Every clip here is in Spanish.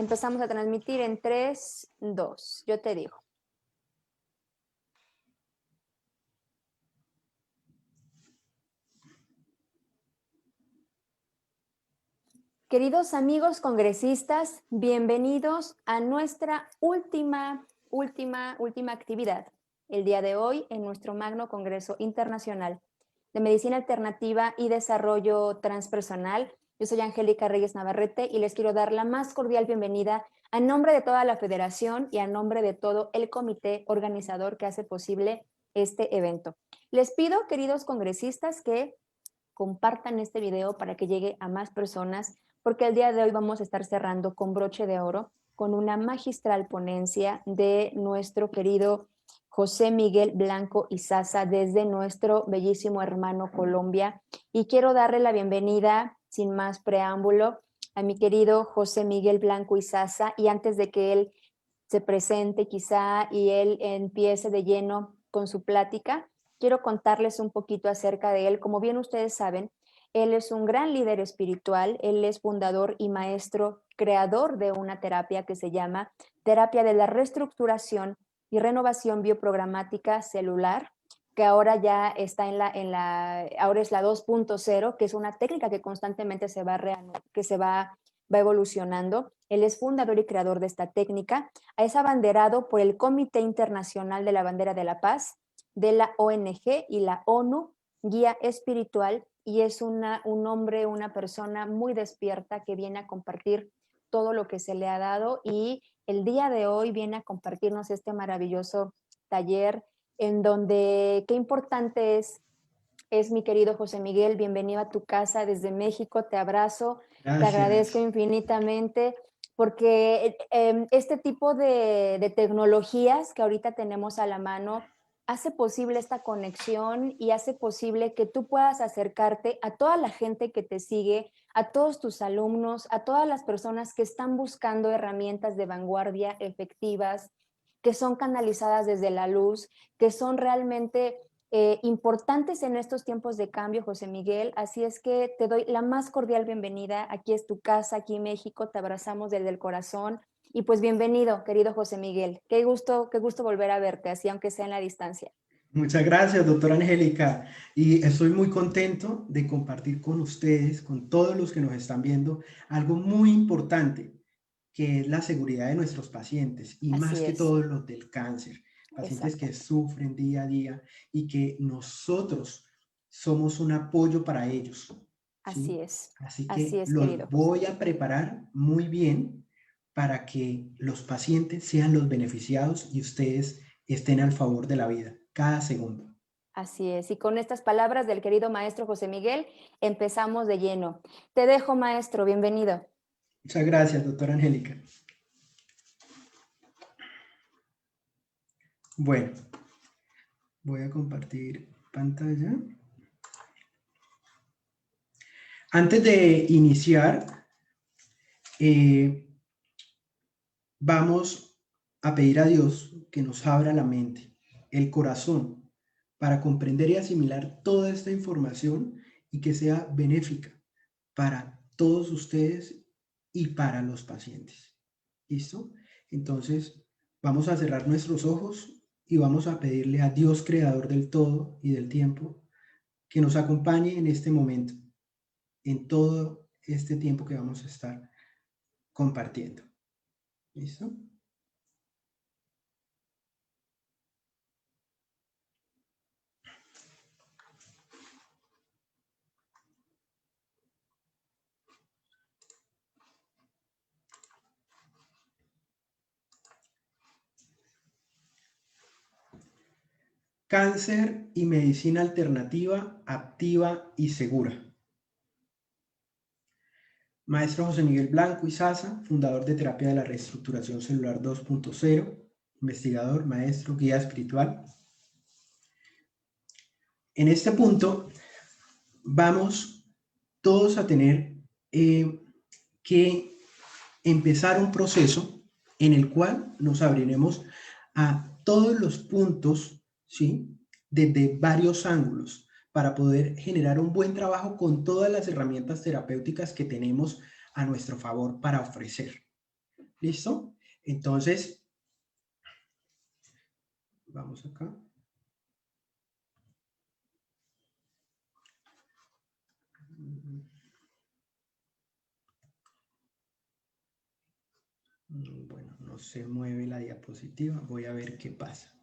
Empezamos a transmitir en 3, 2. Yo te digo. Queridos amigos congresistas, bienvenidos a nuestra última actividad. El día de hoy en nuestro Magno Congreso Internacional de Medicina Alternativa y Desarrollo Transpersonal. Yo soy Angélica Reyes Navarrete y les quiero dar la más cordial bienvenida a nombre de toda la federación y a nombre de todo el comité organizador que hace posible este evento. Les pido, queridos congresistas, que compartan este video para que llegue a más personas, porque el día de hoy vamos a estar cerrando con broche de oro con una magistral ponencia de nuestro querido José Miguel Blanco Izaza desde nuestro bellísimo hermano Colombia. Y quiero darle la bienvenida, sin más preámbulo, a mi querido José Miguel Blanco Izaza. Y antes de que él se presente quizá y él empiece de lleno con su plática, quiero contarles un poquito acerca de él. Como bien ustedes saben, él es un gran líder espiritual, él es fundador y maestro, creador de una terapia que se llama terapia de la reestructuración y renovación bioprogramática celular, que ahora ya está ahora es la 2.0, que es una técnica que constantemente va evolucionando. Él es fundador y creador de esta técnica. Es abanderado por el Comité Internacional de la Bandera de la Paz, de la ONG y la ONU, guía espiritual, y es un hombre, una persona muy despierta que viene a compartir todo lo que se le ha dado, y el día de hoy viene a compartirnos este maravilloso taller en donde qué importante es mi querido José Miguel. Bienvenido a tu casa desde México, te abrazo, te agradezco Gracias. infinitamente, porque este tipo de tecnologías que ahorita tenemos a la mano hace posible esta conexión y hace posible que tú puedas acercarte a toda la gente que te sigue, a todos tus alumnos, a todas las personas que están buscando herramientas de vanguardia efectivas, que son canalizadas desde la luz, que son realmente importantes en estos tiempos de cambio, José Miguel. Así es que te doy la más cordial bienvenida. Aquí es tu casa, aquí en México, te abrazamos desde el corazón. Y pues bienvenido, querido José Miguel. Qué gusto volver a verte, así aunque sea en la distancia. Muchas gracias, doctora Angélica. Y estoy muy contento de compartir con ustedes, con todos los que nos están viendo, algo muy importante, que es la seguridad de nuestros pacientes y más Así que es, todo los del cáncer, pacientes que exactamente. sufren día a día y que nosotros somos un apoyo para ellos, ¿sí? Así así que es, querido los José. voy a preparar muy bien para que los pacientes sean los beneficiados y ustedes estén al favor de la vida cada segundo. Así es. Y con estas palabras del querido maestro José Miguel, empezamos de lleno. Te dejo, maestro, bienvenido. Muchas gracias, doctora Angélica. Bueno, voy a compartir pantalla. Antes de iniciar, vamos a pedir a Dios que nos abra la mente, el corazón, para comprender y asimilar toda esta información y que sea benéfica para todos ustedes y para los pacientes. ¿Listo? Entonces, vamos a cerrar nuestros ojos y vamos a pedirle a Dios, creador del todo y del tiempo, que nos acompañe en este momento, en todo este tiempo que vamos a estar compartiendo. ¿Listo? Cáncer y medicina alternativa, activa y segura. Maestro José Miguel Blanco Izaza, fundador de Terapia de la Reestructuración Celular 2.0, investigador, maestro, guía espiritual. En este punto vamos todos a tener que empezar un proceso en el cual nos abriremos a todos los puntos, ¿sí? Desde varios ángulos, para poder generar un buen trabajo con todas las herramientas terapéuticas que tenemos a nuestro favor para ofrecer. ¿Listo? Entonces, vamos acá. Bueno, no se mueve la diapositiva. Voy a ver qué pasa.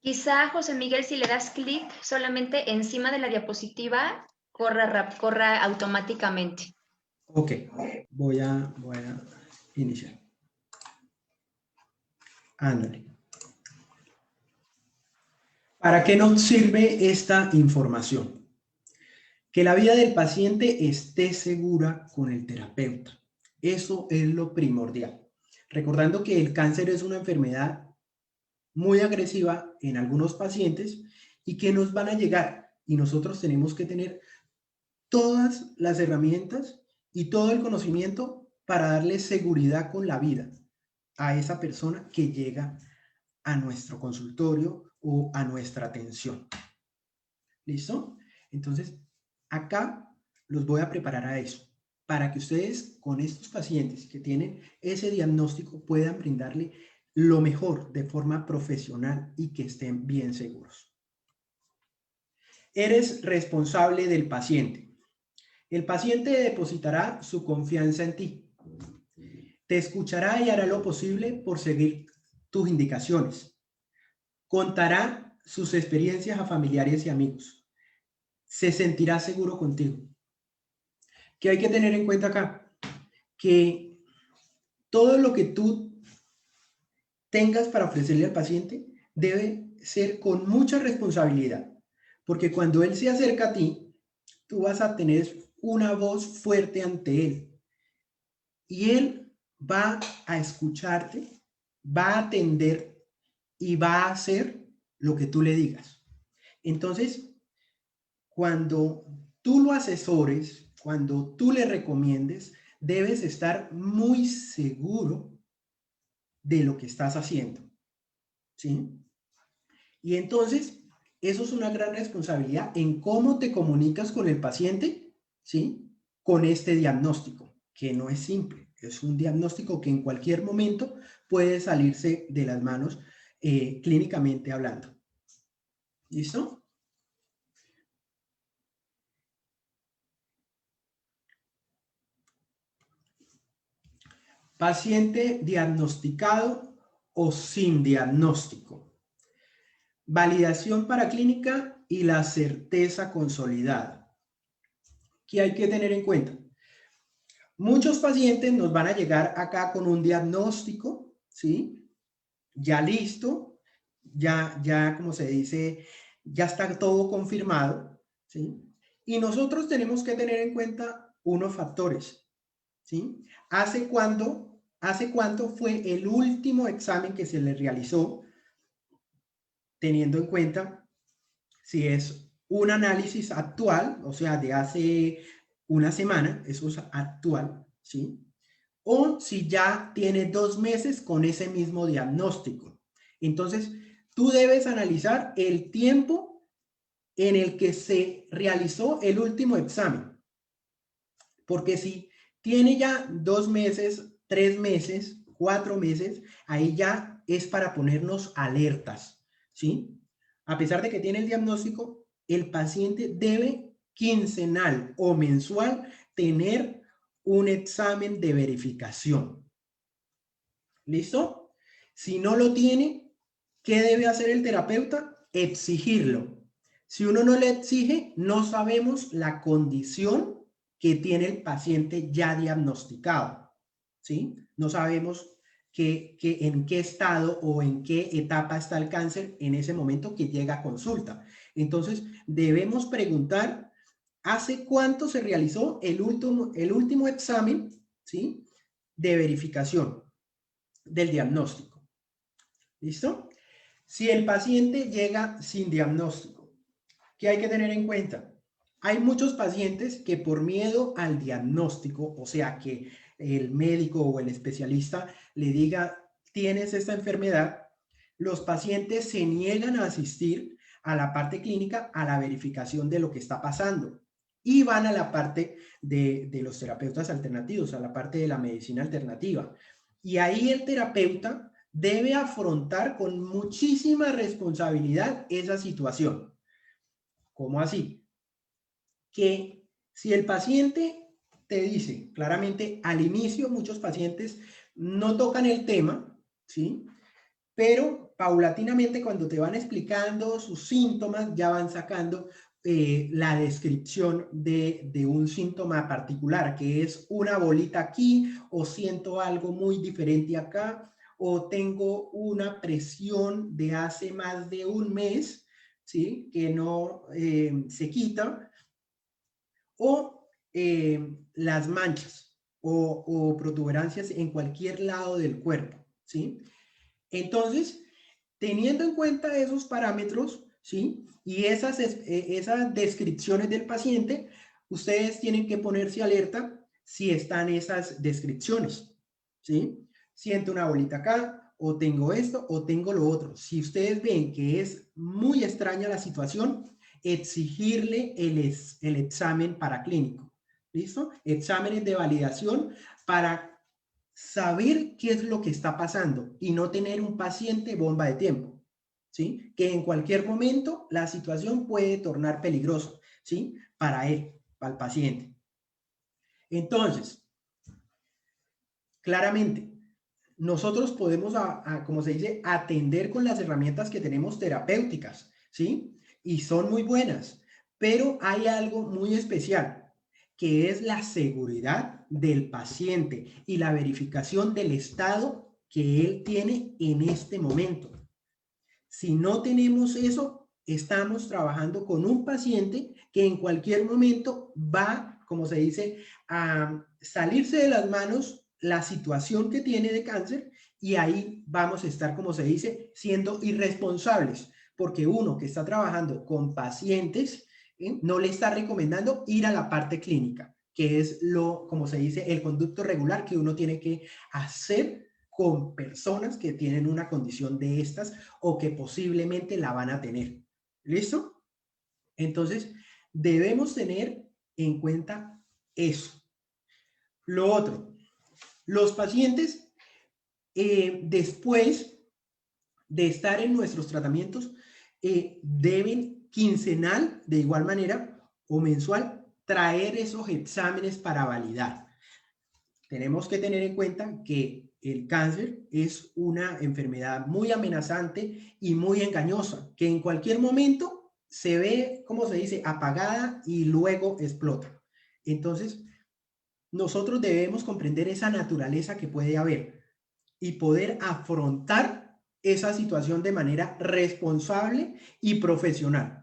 Quizá, José Miguel, si le das clic solamente encima de la diapositiva, corra automáticamente. Ok, voy a iniciar. Ándale. ¿Para qué nos sirve esta información? Que la vida del paciente esté segura con el terapeuta. Eso es lo primordial. Recordando que el cáncer es una enfermedad muy agresiva en algunos pacientes y que nos van a llegar y nosotros tenemos que tener todas las herramientas y todo el conocimiento para darle seguridad con la vida a esa persona que llega a nuestro consultorio o a nuestra atención. ¿Listo? Entonces, acá los voy a preparar a eso, para que ustedes con estos pacientes que tienen ese diagnóstico puedan brindarle lo mejor de forma profesional y que estén bien seguros. Eres responsable del paciente. El paciente depositará su confianza en ti. Te escuchará y hará lo posible por seguir tus indicaciones. Contará sus experiencias a familiares y amigos. Se sentirá seguro contigo. ¿Qué hay que tener en cuenta acá? Que todo lo que tú tengas para ofrecerle al paciente debe ser con mucha responsabilidad, porque cuando él se acerca a ti, tú vas a tener una voz fuerte ante él y él va a escucharte, va a atender y va a hacer lo que tú le digas. Entonces, cuando tú lo asesores, cuando tú le recomiendes, debes estar muy seguro de lo que estás haciendo, ¿sí? Y entonces, eso es una gran responsabilidad en cómo te comunicas con el paciente, ¿sí? Con este diagnóstico, que no es simple, es un diagnóstico que en cualquier momento puede salirse de las manos clínicamente hablando. ¿Listo? Paciente diagnosticado o sin diagnóstico. Validación para clínica y la certeza consolidada. ¿Qué hay que tener en cuenta? Muchos pacientes nos van a llegar acá con un diagnóstico, ¿sí? Ya listo, ya como se dice, ya está todo confirmado, ¿sí? Y nosotros tenemos que tener en cuenta unos factores, ¿sí? ¿Hace cuánto fue el último examen que se le realizó? Teniendo en cuenta si es un análisis actual, o sea, de hace una semana, eso es actual, ¿sí? O si ya tiene 2 meses con ese mismo diagnóstico. Entonces, tú debes analizar el tiempo en el que se realizó el último examen. Porque si tiene ya 2 meses, 3 meses, 4 meses, ahí ya es para ponernos alertas, ¿sí? A pesar de que tiene el diagnóstico, el paciente debe quincenal o mensual tener un examen de verificación. ¿Listo? Si no lo tiene, ¿qué debe hacer el terapeuta? Exigirlo. Si uno no le exige, no sabemos la condición que tiene el paciente ya diagnosticado, ¿sí? No sabemos en qué estado o en qué etapa está el cáncer en ese momento que llega a consulta. Entonces, debemos preguntar, ¿hace cuánto se realizó el último examen, ¿sí? De verificación del diagnóstico. ¿Listo? Si el paciente llega sin diagnóstico, ¿qué hay que tener en cuenta? Hay muchos pacientes que por miedo al diagnóstico, o sea, que el médico o el especialista le diga, tienes esta enfermedad, los pacientes se niegan a asistir a la parte clínica, a la verificación de lo que está pasando. y van a la parte de los terapeutas alternativos, a la parte de la medicina alternativa. Y ahí el terapeuta debe afrontar con muchísima responsabilidad esa situación. ¿Cómo así? Que si el paciente te dice claramente al inicio, muchos pacientes no tocan el tema, ¿sí? Pero paulatinamente cuando te van explicando sus síntomas, ya van sacando la descripción de un síntoma particular, que es una bolita aquí, o siento algo muy diferente acá, o tengo una presión de hace más de un mes, ¿sí? Que no se quita, o las manchas o protuberancias en cualquier lado del cuerpo, ¿sí? Entonces, teniendo en cuenta esos parámetros, ¿sí? Y esas descripciones del paciente, ustedes tienen que ponerse alerta si están esas descripciones, ¿sí? Siento una bolita acá, o tengo esto, o tengo lo otro. Si ustedes ven que es muy extraña la situación, exigirle el examen paraclínico, ¿listo? Exámenes de validación para saber qué es lo que está pasando y no tener un paciente bomba de tiempo, ¿sí? Que en cualquier momento la situación puede tornar peligrosa, ¿sí? Para él, para el paciente. Entonces, claramente, nosotros podemos, como se dice, atender con las herramientas que tenemos terapéuticas, ¿sí? Y son muy buenas, pero hay algo muy especial, que es la seguridad del paciente y la verificación del estado que él tiene en este momento. Si no tenemos eso, estamos trabajando con un paciente que en cualquier momento va, como se dice, a salirse de las manos la situación que tiene de cáncer y ahí vamos a estar, como se dice, siendo irresponsables, porque uno que está trabajando con pacientes no le está recomendando ir a la parte clínica, que es lo, como se dice, el conducto regular que uno tiene que hacer con personas que tienen una condición de estas o que posiblemente la van a tener. ¿Listo? Entonces, debemos tener en cuenta eso. Lo otro, los pacientes, después de estar en nuestros tratamientos, deben quincenal, de igual manera, o mensual, traer esos exámenes para validar. Tenemos que tener en cuenta que el cáncer es una enfermedad muy amenazante y muy engañosa, que en cualquier momento se ve, como se dice, apagada y luego explota. Entonces, nosotros debemos comprender esa naturaleza que puede haber y poder afrontar esa situación de manera responsable y profesional.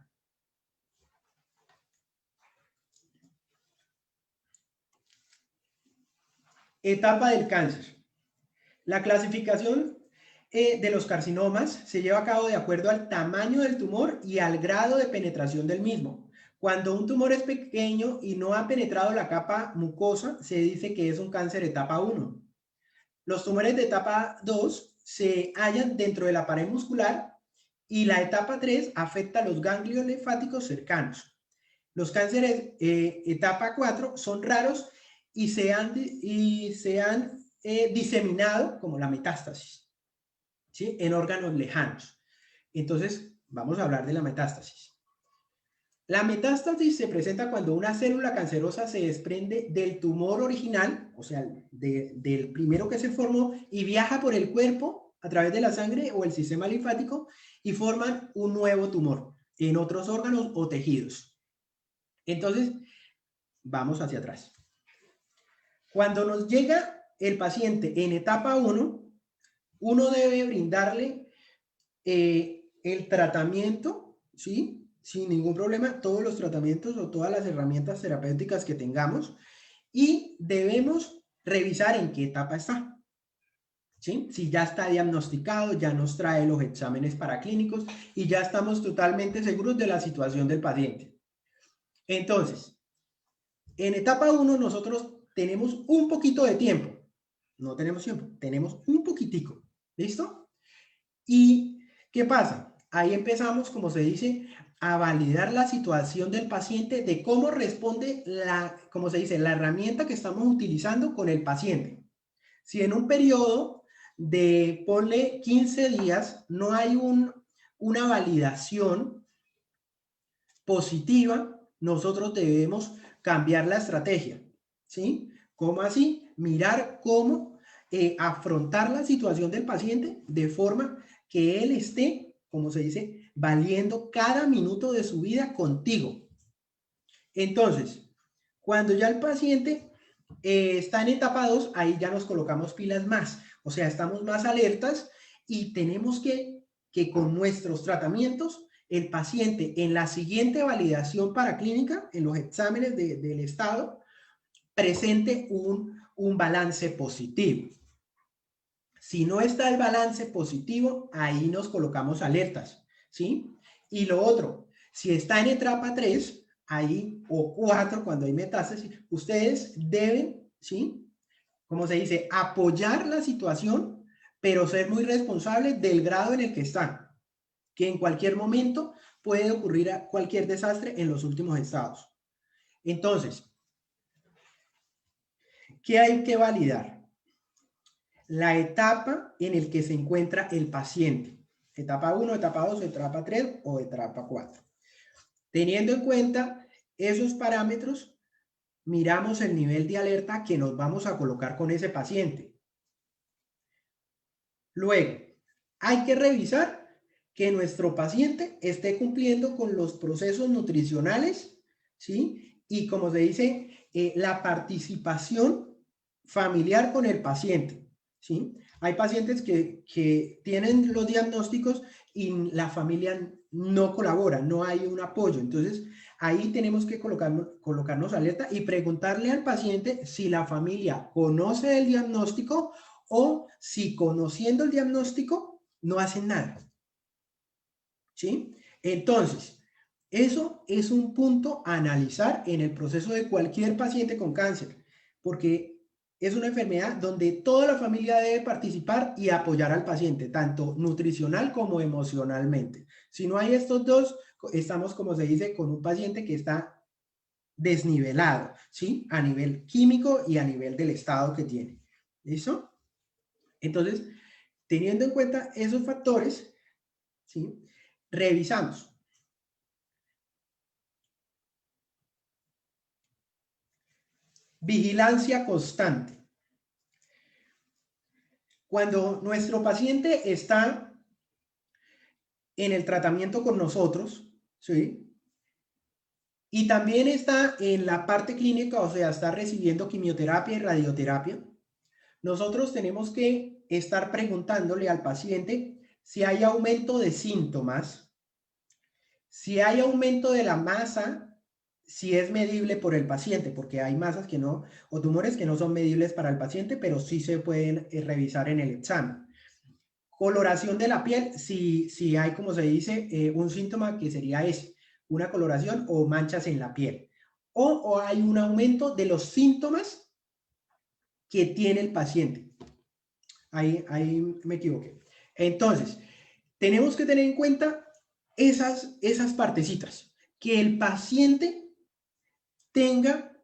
Etapa del cáncer. La clasificación de los carcinomas se lleva a cabo de acuerdo al tamaño del tumor y al grado de penetración del mismo. Cuando un tumor es pequeño y no ha penetrado la capa mucosa, se dice que es un cáncer etapa 1. Los tumores de etapa 2 se hallan dentro de la pared muscular y la etapa 3 afecta a los ganglios linfáticos cercanos. Los cánceres etapa 4 son raros y se han diseminado como la metástasis, ¿sí? En órganos lejanos. Entonces, vamos a hablar de la metástasis. La metástasis se presenta cuando una célula cancerosa se desprende del tumor original, o sea, del primero que se formó, y viaja por el cuerpo a través de la sangre o el sistema linfático y forman un nuevo tumor en otros órganos o tejidos. Entonces, vamos hacia atrás. Cuando nos llega el paciente en etapa 1, uno debe brindarle el tratamiento, ¿sí? Sin ningún problema, todos los tratamientos o todas las herramientas terapéuticas que tengamos y debemos revisar en qué etapa está, ¿sí? Si ya está diagnosticado, ya nos trae los exámenes paraclínicos y ya estamos totalmente seguros de la situación del paciente. Entonces, en etapa 1 nosotros tenemos un poquito de tiempo. No tenemos tiempo, tenemos un poquitico. ¿Listo? ¿Y qué pasa? ahí empezamos, como se dice, a validar la situación del paciente, de cómo responde como se dice, la herramienta que estamos utilizando con el paciente. Si en un periodo de, ponle 15 días, no hay una validación positiva, nosotros debemos cambiar la estrategia, ¿sí? ¿Cómo así? Mirar cómo afrontar la situación del paciente de forma que él esté, como se dice, valiendo cada minuto de su vida contigo. Entonces, cuando ya el paciente está en etapa 2, ahí ya nos colocamos pilas más, o sea, estamos más alertas y tenemos que con nuestros tratamientos, el paciente en la siguiente validación paraclínica, en los exámenes del estado, presente un balance positivo. Si no está el balance positivo, ahí nos colocamos alertas, ¿sí? Y lo otro, si está en etapa 3, ahí, o 4, cuando hay metástasis, ustedes deben, ¿sí? Como se dice, apoyar la situación, pero ser muy responsables del grado en el que están, que en cualquier momento puede ocurrir cualquier desastre en los últimos estados. Entonces, ¿qué hay que validar? La etapa en el que se encuentra el paciente. Etapa 1, etapa 2, etapa 3 o etapa 4. Teniendo en cuenta esos parámetros, miramos el nivel de alerta que nos vamos a colocar con ese paciente. Luego, hay que revisar que nuestro paciente esté cumpliendo con los procesos nutricionales, ¿sí? Y como se dice, la participación familiar con el paciente, ¿sí? Hay pacientes que tienen los diagnósticos y la familia no colabora, no hay un apoyo. Entonces, ahí tenemos que colocarnos alerta y preguntarle al paciente si la familia conoce el diagnóstico o si conociendo el diagnóstico no hacen nada. ¿Sí? Entonces, eso es un punto a analizar en el proceso de cualquier paciente con cáncer, porque es una enfermedad donde toda la familia debe participar y apoyar al paciente, tanto nutricional como emocionalmente. Si no hay estos dos, estamos, como se dice, con un paciente que está desnivelado, ¿sí? A nivel químico y a nivel del estado que tiene. ¿Listo? Entonces, teniendo en cuenta esos factores, ¿sí? Revisamos. Vigilancia constante. Cuando nuestro paciente está en el tratamiento con nosotros, ¿sí? Y también está en la parte clínica, o sea, está recibiendo quimioterapia y radioterapia, nosotros tenemos que estar preguntándole al paciente si hay aumento de síntomas, si hay aumento de la masa, si es medible por el paciente, porque hay masas que no, o tumores que no son medibles para el paciente, pero sí se pueden revisar en el examen. Coloración de la piel, si hay, como se dice, un síntoma que sería ese, una coloración o manchas en la piel. O hay un aumento de los síntomas que tiene el paciente. Ahí me equivoqué. Entonces, tenemos que tener en cuenta esas partecitas, que el paciente tenga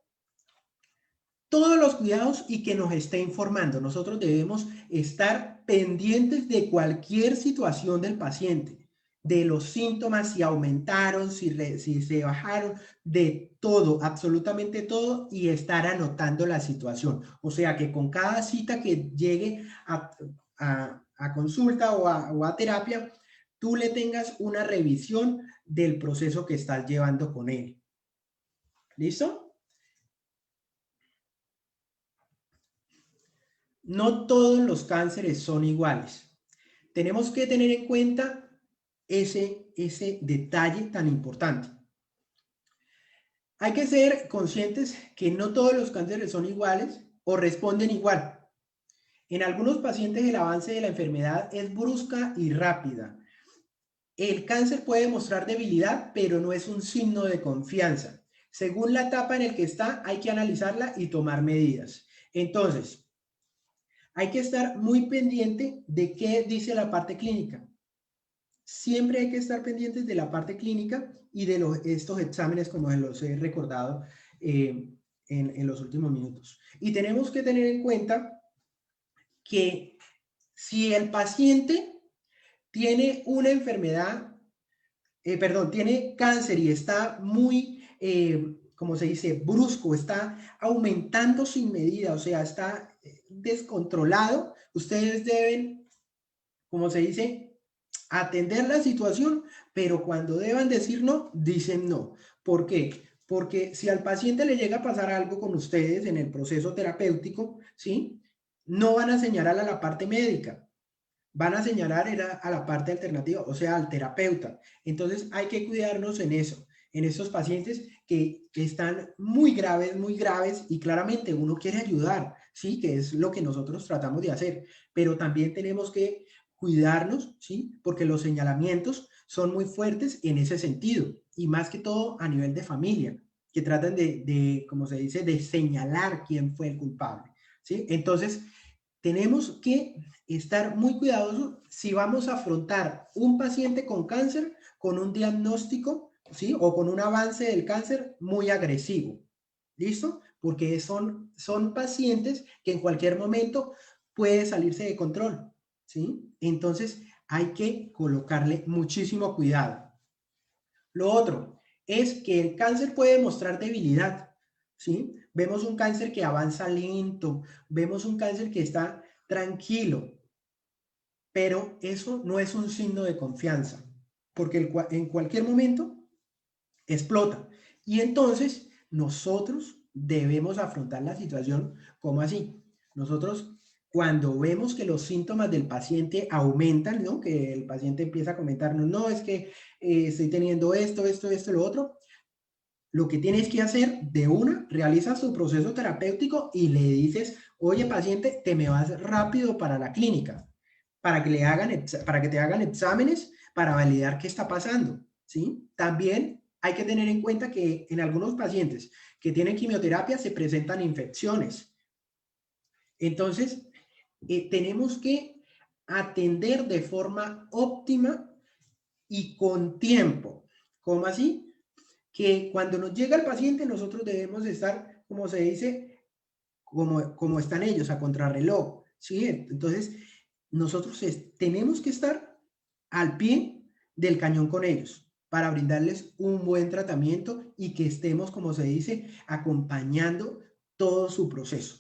todos los cuidados y que nos esté informando. Nosotros debemos estar pendientes de cualquier situación del paciente, de los síntomas, si aumentaron, si se bajaron, de todo, absolutamente todo, y estar anotando la situación. O sea, que con cada cita que llegue a consulta o a terapia, tú le tengas una revisión del proceso que estás llevando con él. ¿Listo? No todos los cánceres son iguales. Tenemos que tener en cuenta ese detalle tan importante. Hay que ser conscientes que no todos los cánceres son iguales o responden igual. En algunos pacientes el avance de la enfermedad es brusca y rápida. El cáncer puede mostrar debilidad, pero no es un signo de confianza. Según la etapa en la que está, hay que analizarla y tomar medidas. Entonces, hay que estar muy pendiente de qué dice la parte clínica. siempre hay que estar pendientes de la parte clínica y de estos exámenes, como los he recordado en los últimos minutos. Y tenemos que tener en cuenta que si el paciente tiene una enfermedad, perdón, tiene cáncer y está muy, como se dice, brusco, está aumentando sin medida, o sea, está descontrolado, ustedes deben, como se dice, atender la situación, pero cuando deban decir no, dicen no. ¿Por qué? Porque si al paciente le llega a pasar algo con ustedes en el proceso terapéutico, ¿sí? No van a señalar a la parte médica, van a señalar a la parte alternativa, o sea, al terapeuta. Entonces hay que cuidarnos en eso, en estos pacientes que están muy graves y claramente uno quiere ayudar, ¿sí? Que es lo que nosotros tratamos de hacer, pero también tenemos que cuidarnos, ¿sí? Porque los señalamientos son muy fuertes en ese sentido y más que todo a nivel de familia, que tratan como se dice, de señalar quién fue el culpable, ¿sí? Entonces, tenemos que estar muy cuidadosos si vamos a afrontar un paciente con cáncer con un diagnóstico, ¿sí? O con un avance del cáncer muy agresivo. ¿Listo? Porque son pacientes que en cualquier momento puede salirse de control, ¿sí? Entonces hay que colocarle muchísimo cuidado. Lo otro es que el cáncer puede mostrar debilidad, ¿sí? Vemos un cáncer que avanza lento, vemos un cáncer que está tranquilo, pero eso no es un signo de confianza, porque en cualquier momento explota. Y entonces nosotros debemos afrontar la situación como así. Nosotros cuando vemos que los síntomas del paciente aumentan, ¿no? Que el paciente empieza a comentarnos, no, es que estoy teniendo esto, lo otro, lo que tienes que hacer de una, realizas tu proceso terapéutico y le dices, oye paciente, te me vas rápido para la clínica, para que te hagan exámenes para validar qué está pasando, ¿sí? También hay que tener en cuenta que en algunos pacientes que tienen quimioterapia se presentan infecciones. Entonces, tenemos que atender de forma óptima y con tiempo. ¿Cómo así? Que cuando nos llega el paciente nosotros debemos estar, como se dice, como están ellos, a contrarreloj, ¿sí? Entonces, nosotros tenemos que estar al pie del cañón con ellos para brindarles un buen tratamiento y que estemos, como se dice, acompañando todo su proceso.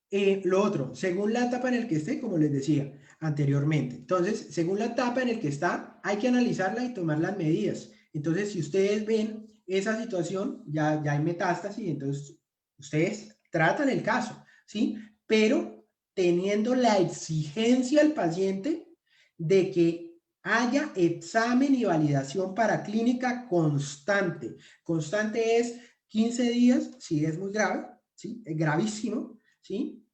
Lo otro, según la etapa en el que esté, como les decía anteriormente. Entonces, según la etapa en el que está, hay que analizarla y tomar las medidas. Entonces, si ustedes ven esa situación, ya hay metástasis, entonces ustedes tratan el caso, ¿sí? Pero teniendo la exigencia al paciente de que haya examen y validación para clínica constante. Constante es 15 días, si es muy grave, ¿sí? Es gravísimo, ¿sí?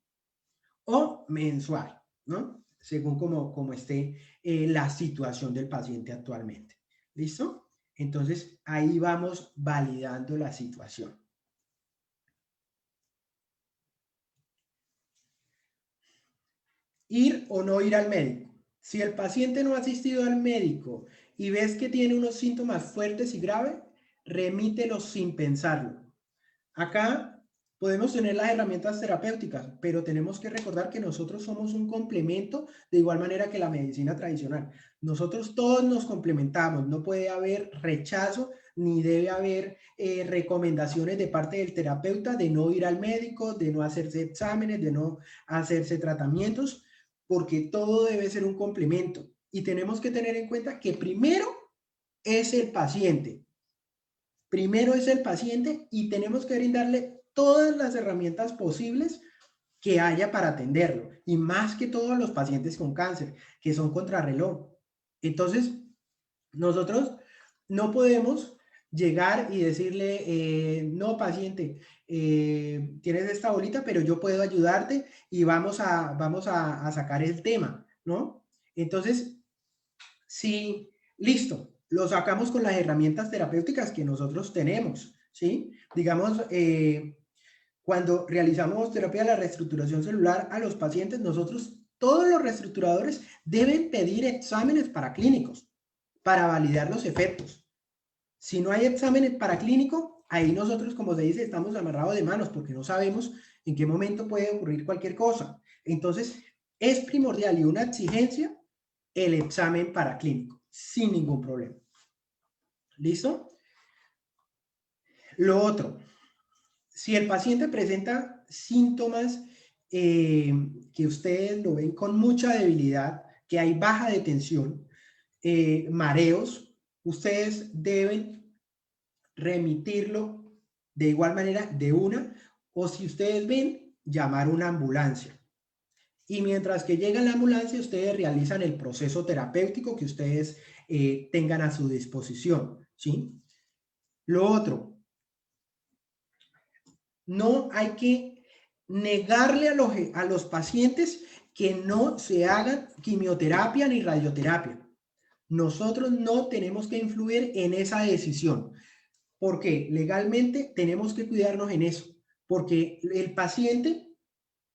O mensual, ¿no? Según como esté la situación del paciente actualmente. ¿Listo? Entonces, ahí vamos validando la situación. Ir o no ir al médico. Si el paciente no ha asistido al médico y ves que tiene unos síntomas fuertes y graves, remítelo sin pensarlo. Acá podemos tener las herramientas terapéuticas, pero tenemos que recordar que nosotros somos un complemento de igual manera que la medicina tradicional. Nosotros todos nos complementamos, no puede haber rechazo ni debe haber recomendaciones de parte del terapeuta de no ir al médico, de no hacerse exámenes, de no hacerse tratamientos, porque todo debe ser un complemento. Y tenemos que tener en cuenta que primero es el paciente. Primero es el paciente y tenemos que brindarle todas las herramientas posibles que haya para atenderlo. Y más que todos los pacientes con cáncer, que son contrarreloj. Entonces, nosotros no podemos llegar y decirle, no, paciente, tienes esta bolita, pero yo puedo ayudarte y vamos a sacar el tema, ¿no? Entonces, sí, listo, lo sacamos con las herramientas terapéuticas que nosotros tenemos, ¿sí? Digamos, cuando realizamos terapia de la reestructuración celular a los pacientes, nosotros todos los reestructuradores deben pedir exámenes paraclínicos para validar los efectos. Si no hay exámenes paraclínicos, ahí nosotros, como se dice, estamos amarrados de manos porque no sabemos en qué momento puede ocurrir cualquier cosa. Entonces, es primordial y una exigencia el examen paraclínico, sin ningún problema. ¿Listo? Lo otro, si el paciente presenta síntomas que ustedes lo ven con mucha debilidad, que hay baja de tensión, mareos, ustedes deben remitirlo de igual manera de una, o si ustedes ven, llamar una ambulancia. Y mientras que llega la ambulancia, ustedes realizan el proceso terapéutico que ustedes tengan a su disposición, ¿sí? Lo otro, no hay que negarle a los pacientes que no se hagan quimioterapia ni radioterapia. Nosotros no tenemos que influir en esa decisión, porque legalmente tenemos que cuidarnos en eso, porque el paciente,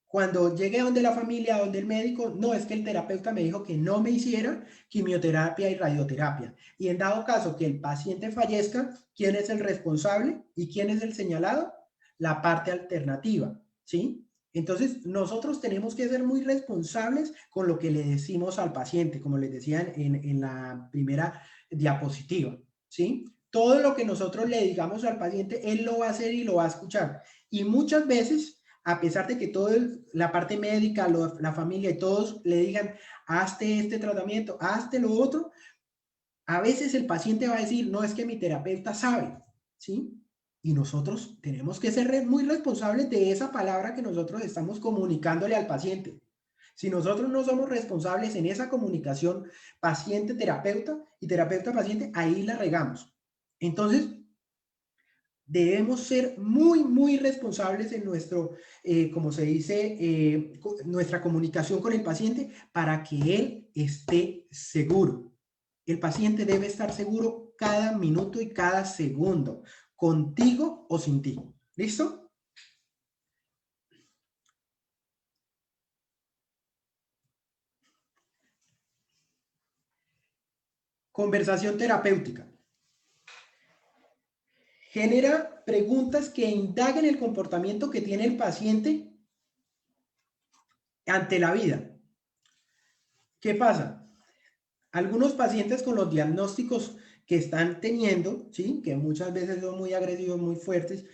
cuando llegue a donde la familia, donde el médico, no, es que el terapeuta me dijo que no me hiciera quimioterapia y radioterapia. Y en dado caso que el paciente fallezca, ¿quién es el responsable y quién es el señalado? La parte alternativa, ¿sí? Entonces, nosotros tenemos que ser muy responsables con lo que le decimos al paciente, como les decía en la primera diapositiva, ¿sí? Todo lo que nosotros le digamos al paciente, él lo va a hacer y lo va a escuchar. Y muchas veces, a pesar de que toda la parte médica, la familia y todos le digan, hazte este tratamiento, hazte lo otro, a veces el paciente va a decir, no, es que mi terapeuta sabe, ¿sí? Y nosotros tenemos que ser muy responsables de esa palabra que nosotros estamos comunicándole al paciente. Si nosotros no somos responsables en esa comunicación paciente-terapeuta y terapeuta-paciente, ahí la regamos. Entonces, debemos ser muy, muy responsables en nuestro, como se dice, nuestra comunicación con el paciente para que él esté seguro. El paciente debe estar seguro cada minuto y cada segundo, contigo o sin ti. ¿Listo? Conversación terapéutica. Genera preguntas que indaguen el comportamiento que tiene el paciente ante la vida. ¿Qué pasa? Algunos pacientes con los diagnósticos que están teniendo, ¿sí? Que muchas veces son muy agresivos, muy fuertes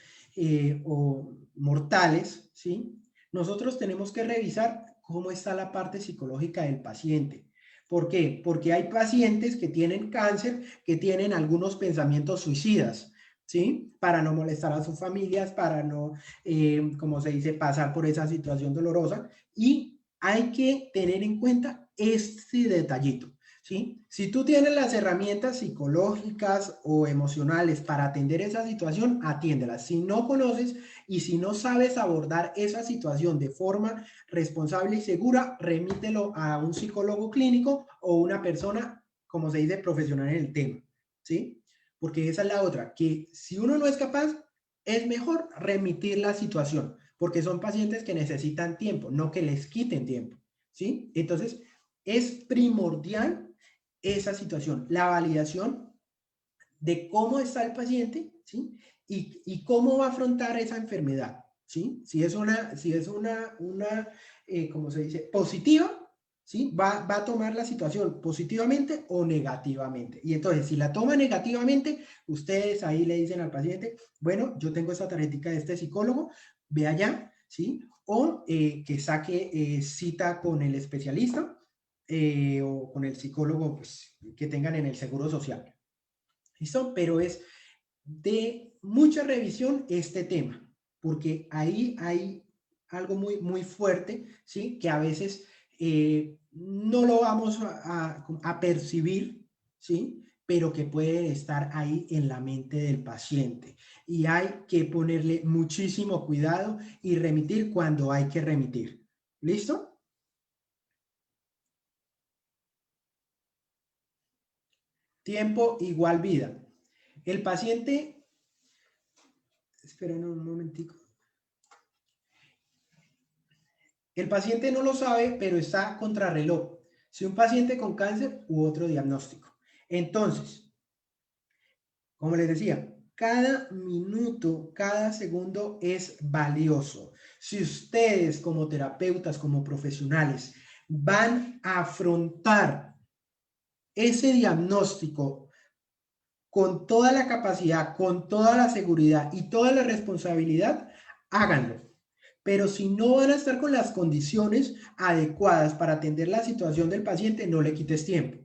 o mortales, ¿sí? Nosotros tenemos que revisar cómo está la parte psicológica del paciente. ¿Por qué? Porque hay pacientes que tienen cáncer, que tienen algunos pensamientos suicidas, ¿sí? Para no molestar a sus familias, para no, como se dice, pasar por esa situación dolorosa. Y hay que tener en cuenta este detallito. ¿Sí? Si tú tienes las herramientas psicológicas o emocionales para atender esa situación, atiéndelas. Si no conoces y si no sabes abordar esa situación de forma responsable y segura, remítelo a un psicólogo clínico o una persona, como se dice, profesional en el tema. ¿Sí? Porque esa es la otra, que si uno no es capaz, es mejor remitir la situación, porque son pacientes que necesitan tiempo, no que les quiten tiempo. ¿Sí? Entonces, es primordial esa situación, la validación de cómo está el paciente, ¿sí? Y cómo va a afrontar esa enfermedad, ¿sí? Si es ¿cómo se dice? Positiva, ¿sí? Va a tomar la situación positivamente o negativamente. Y entonces, si la toma negativamente, ustedes ahí le dicen al paciente, bueno, yo tengo esta tarjetita de este psicólogo, ve allá, ¿sí? O que saque cita con el especialista, o con el psicólogo pues, que tengan en el seguro social. ¿Listo? Pero es de mucha revisión este tema, porque ahí hay algo muy, muy fuerte, ¿sí? Que a veces no lo vamos a percibir, ¿sí? Pero que puede estar ahí en la mente del paciente. Y hay que ponerle muchísimo cuidado y remitir cuando hay que remitir. ¿Listo? Tiempo igual vida. El paciente, esperen un momentico. El paciente no lo sabe, pero está contrarreloj. Si un paciente con cáncer u otro diagnóstico. Entonces, como les decía, cada minuto, cada segundo es valioso. Si ustedes como terapeutas, como profesionales, van a afrontar ese diagnóstico con toda la capacidad, con toda la seguridad y toda la responsabilidad, háganlo. Pero si no van a estar con las condiciones adecuadas para atender la situación del paciente, no le quites tiempo.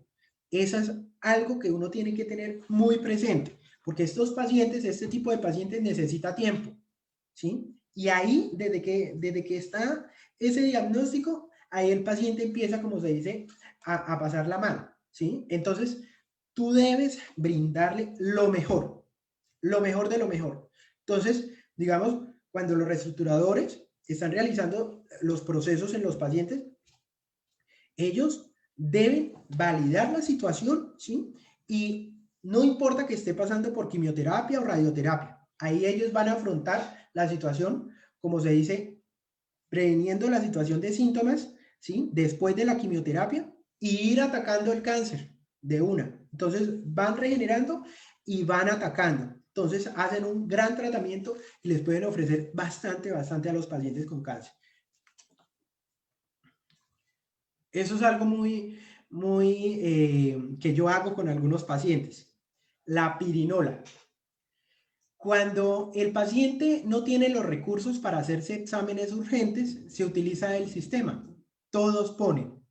Eso es algo que uno tiene que tener muy presente, porque estos pacientes, este tipo de pacientes necesita tiempo, ¿sí? Y ahí, desde que está ese diagnóstico, ahí el paciente empieza, como se dice, a pasar la mano, ¿sí? Entonces, tú debes brindarle lo mejor de lo mejor. Entonces, digamos, cuando los reestructuradores están realizando los procesos en los pacientes, ellos deben validar la situación, ¿sí? Y no importa que esté pasando por quimioterapia o radioterapia, ahí ellos van a afrontar la situación, como se dice, previniendo la situación de síntomas, ¿sí? Después de la quimioterapia y ir atacando el cáncer de una. Entonces van regenerando y van atacando. Entonces hacen un gran tratamiento y les pueden ofrecer bastante a los pacientes con cáncer. Eso es algo que yo hago con algunos pacientes. La pirinola. Cuando el paciente no tiene los recursos para hacerse exámenes urgentes, se utiliza el sistema. Todos ponen.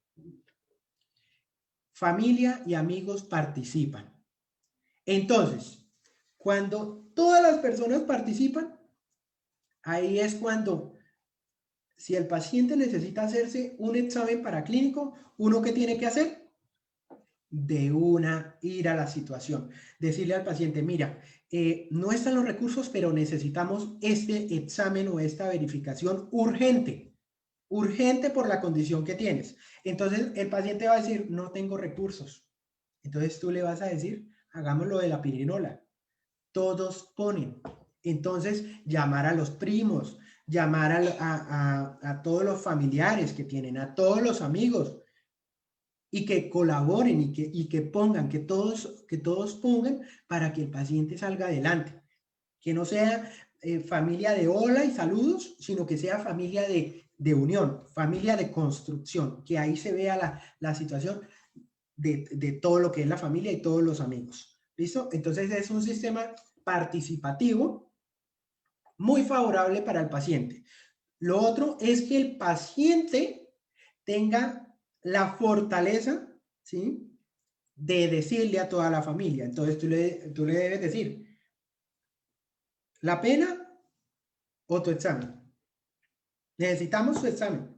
Familia y amigos participan. Entonces, cuando todas las personas participan, ahí es cuando, si el paciente necesita hacerse un examen paraclínico, ¿uno qué tiene que hacer? De una, ir a la situación. Decirle al paciente, mira, no están los recursos, pero necesitamos este examen o esta verificación urgente. Urgente por la condición que tienes. Entonces, el paciente va a decir, no tengo recursos. Entonces, tú le vas a decir, hagámoslo de la pirinola. Todos ponen. Entonces, llamar a los primos, llamar a todos los familiares que tienen, a todos los amigos, y que colaboren y que pongan, que todos pongan para que el paciente salga adelante. Que no sea familia de hola y saludos, sino que sea familia de unión, familia de construcción, que ahí se vea la situación de todo lo que es la familia y todos los amigos. ¿Listo? Entonces es un sistema participativo muy favorable para el paciente. Lo otro es que el paciente tenga la fortaleza, ¿sí?, de decirle a toda la familia. Entonces tú le debes decir, la pena o tu examen. Necesitamos su examen.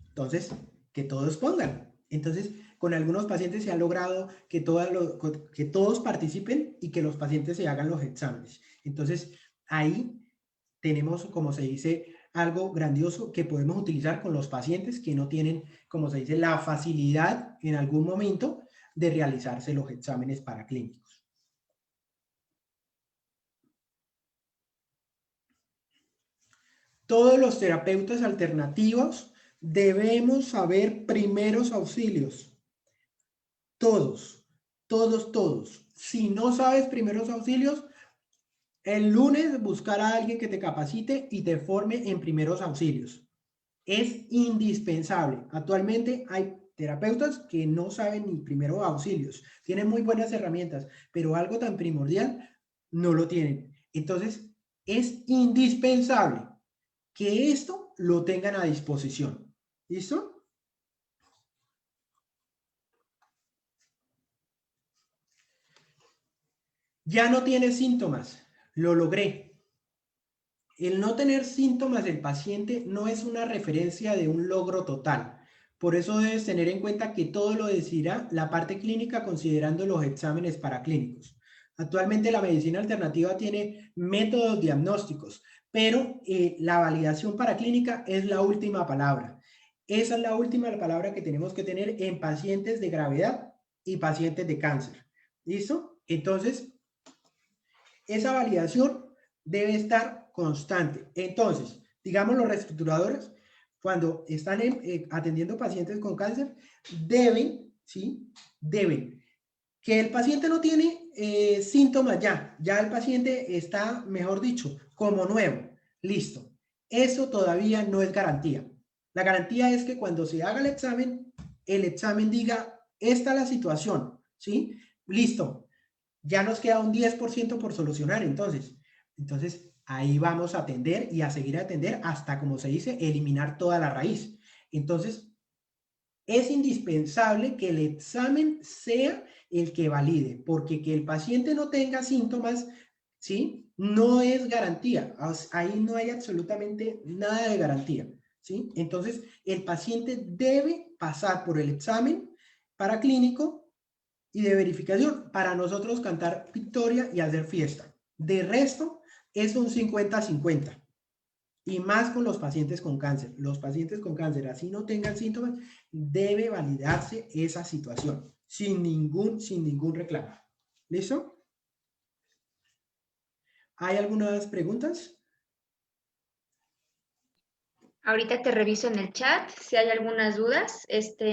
Entonces, que todos pongan. Entonces, con algunos pacientes se ha logrado que todos participen y que los pacientes se hagan los exámenes. Entonces, ahí tenemos, como se dice, algo grandioso que podemos utilizar con los pacientes que no tienen, como se dice, la facilidad en algún momento de realizarse los exámenes paraclínicos. Todos los terapeutas alternativos debemos saber primeros auxilios. Todos. Si no sabes primeros auxilios, el lunes buscar a alguien que te capacite y te forme en primeros auxilios. Es indispensable. Actualmente hay terapeutas que no saben ni primeros auxilios. Tienen muy buenas herramientas, pero algo tan primordial no lo tienen. Entonces, es indispensable que esto lo tengan a disposición. ¿Listo? Ya no tiene síntomas. Lo logré. El no tener síntomas del paciente no es una referencia de un logro total. Por eso debes tener en cuenta que todo lo decidirá la parte clínica considerando los exámenes paraclínicos. Actualmente la medicina alternativa tiene métodos diagnósticos, pero la validación paraclínica es la última palabra. Esa es la última palabra que tenemos que tener en pacientes de gravedad y pacientes de cáncer. ¿Listo? Entonces, esa validación debe estar constante. Entonces, digamos los reestructuradores, cuando están atendiendo pacientes con cáncer, deben, ¿sí? Deben. Que el paciente no tiene síntomas ya el paciente está, mejor dicho, como nuevo, listo. Eso todavía no es garantía. La garantía es que cuando se haga el examen diga, esta es la situación, ¿sí? Listo, ya nos queda un 10% por solucionar, entonces ahí vamos a atender y a seguir a atender hasta, como se dice, eliminar toda la raíz. Entonces, es indispensable que el examen sea el que valide, porque que el paciente no tenga síntomas, ¿sí? No es garantía. Ahí no hay absolutamente nada de garantía, ¿sí? Entonces, el paciente debe pasar por el examen paraclínico y de verificación para nosotros cantar victoria y hacer fiesta. De resto, es un 50-50. Y más con los pacientes con cáncer. Los pacientes con cáncer, así no tengan síntomas, debe validarse esa situación sin ningún reclamo. ¿Listo? ¿Hay algunas preguntas? Ahorita te reviso en el chat si hay algunas dudas.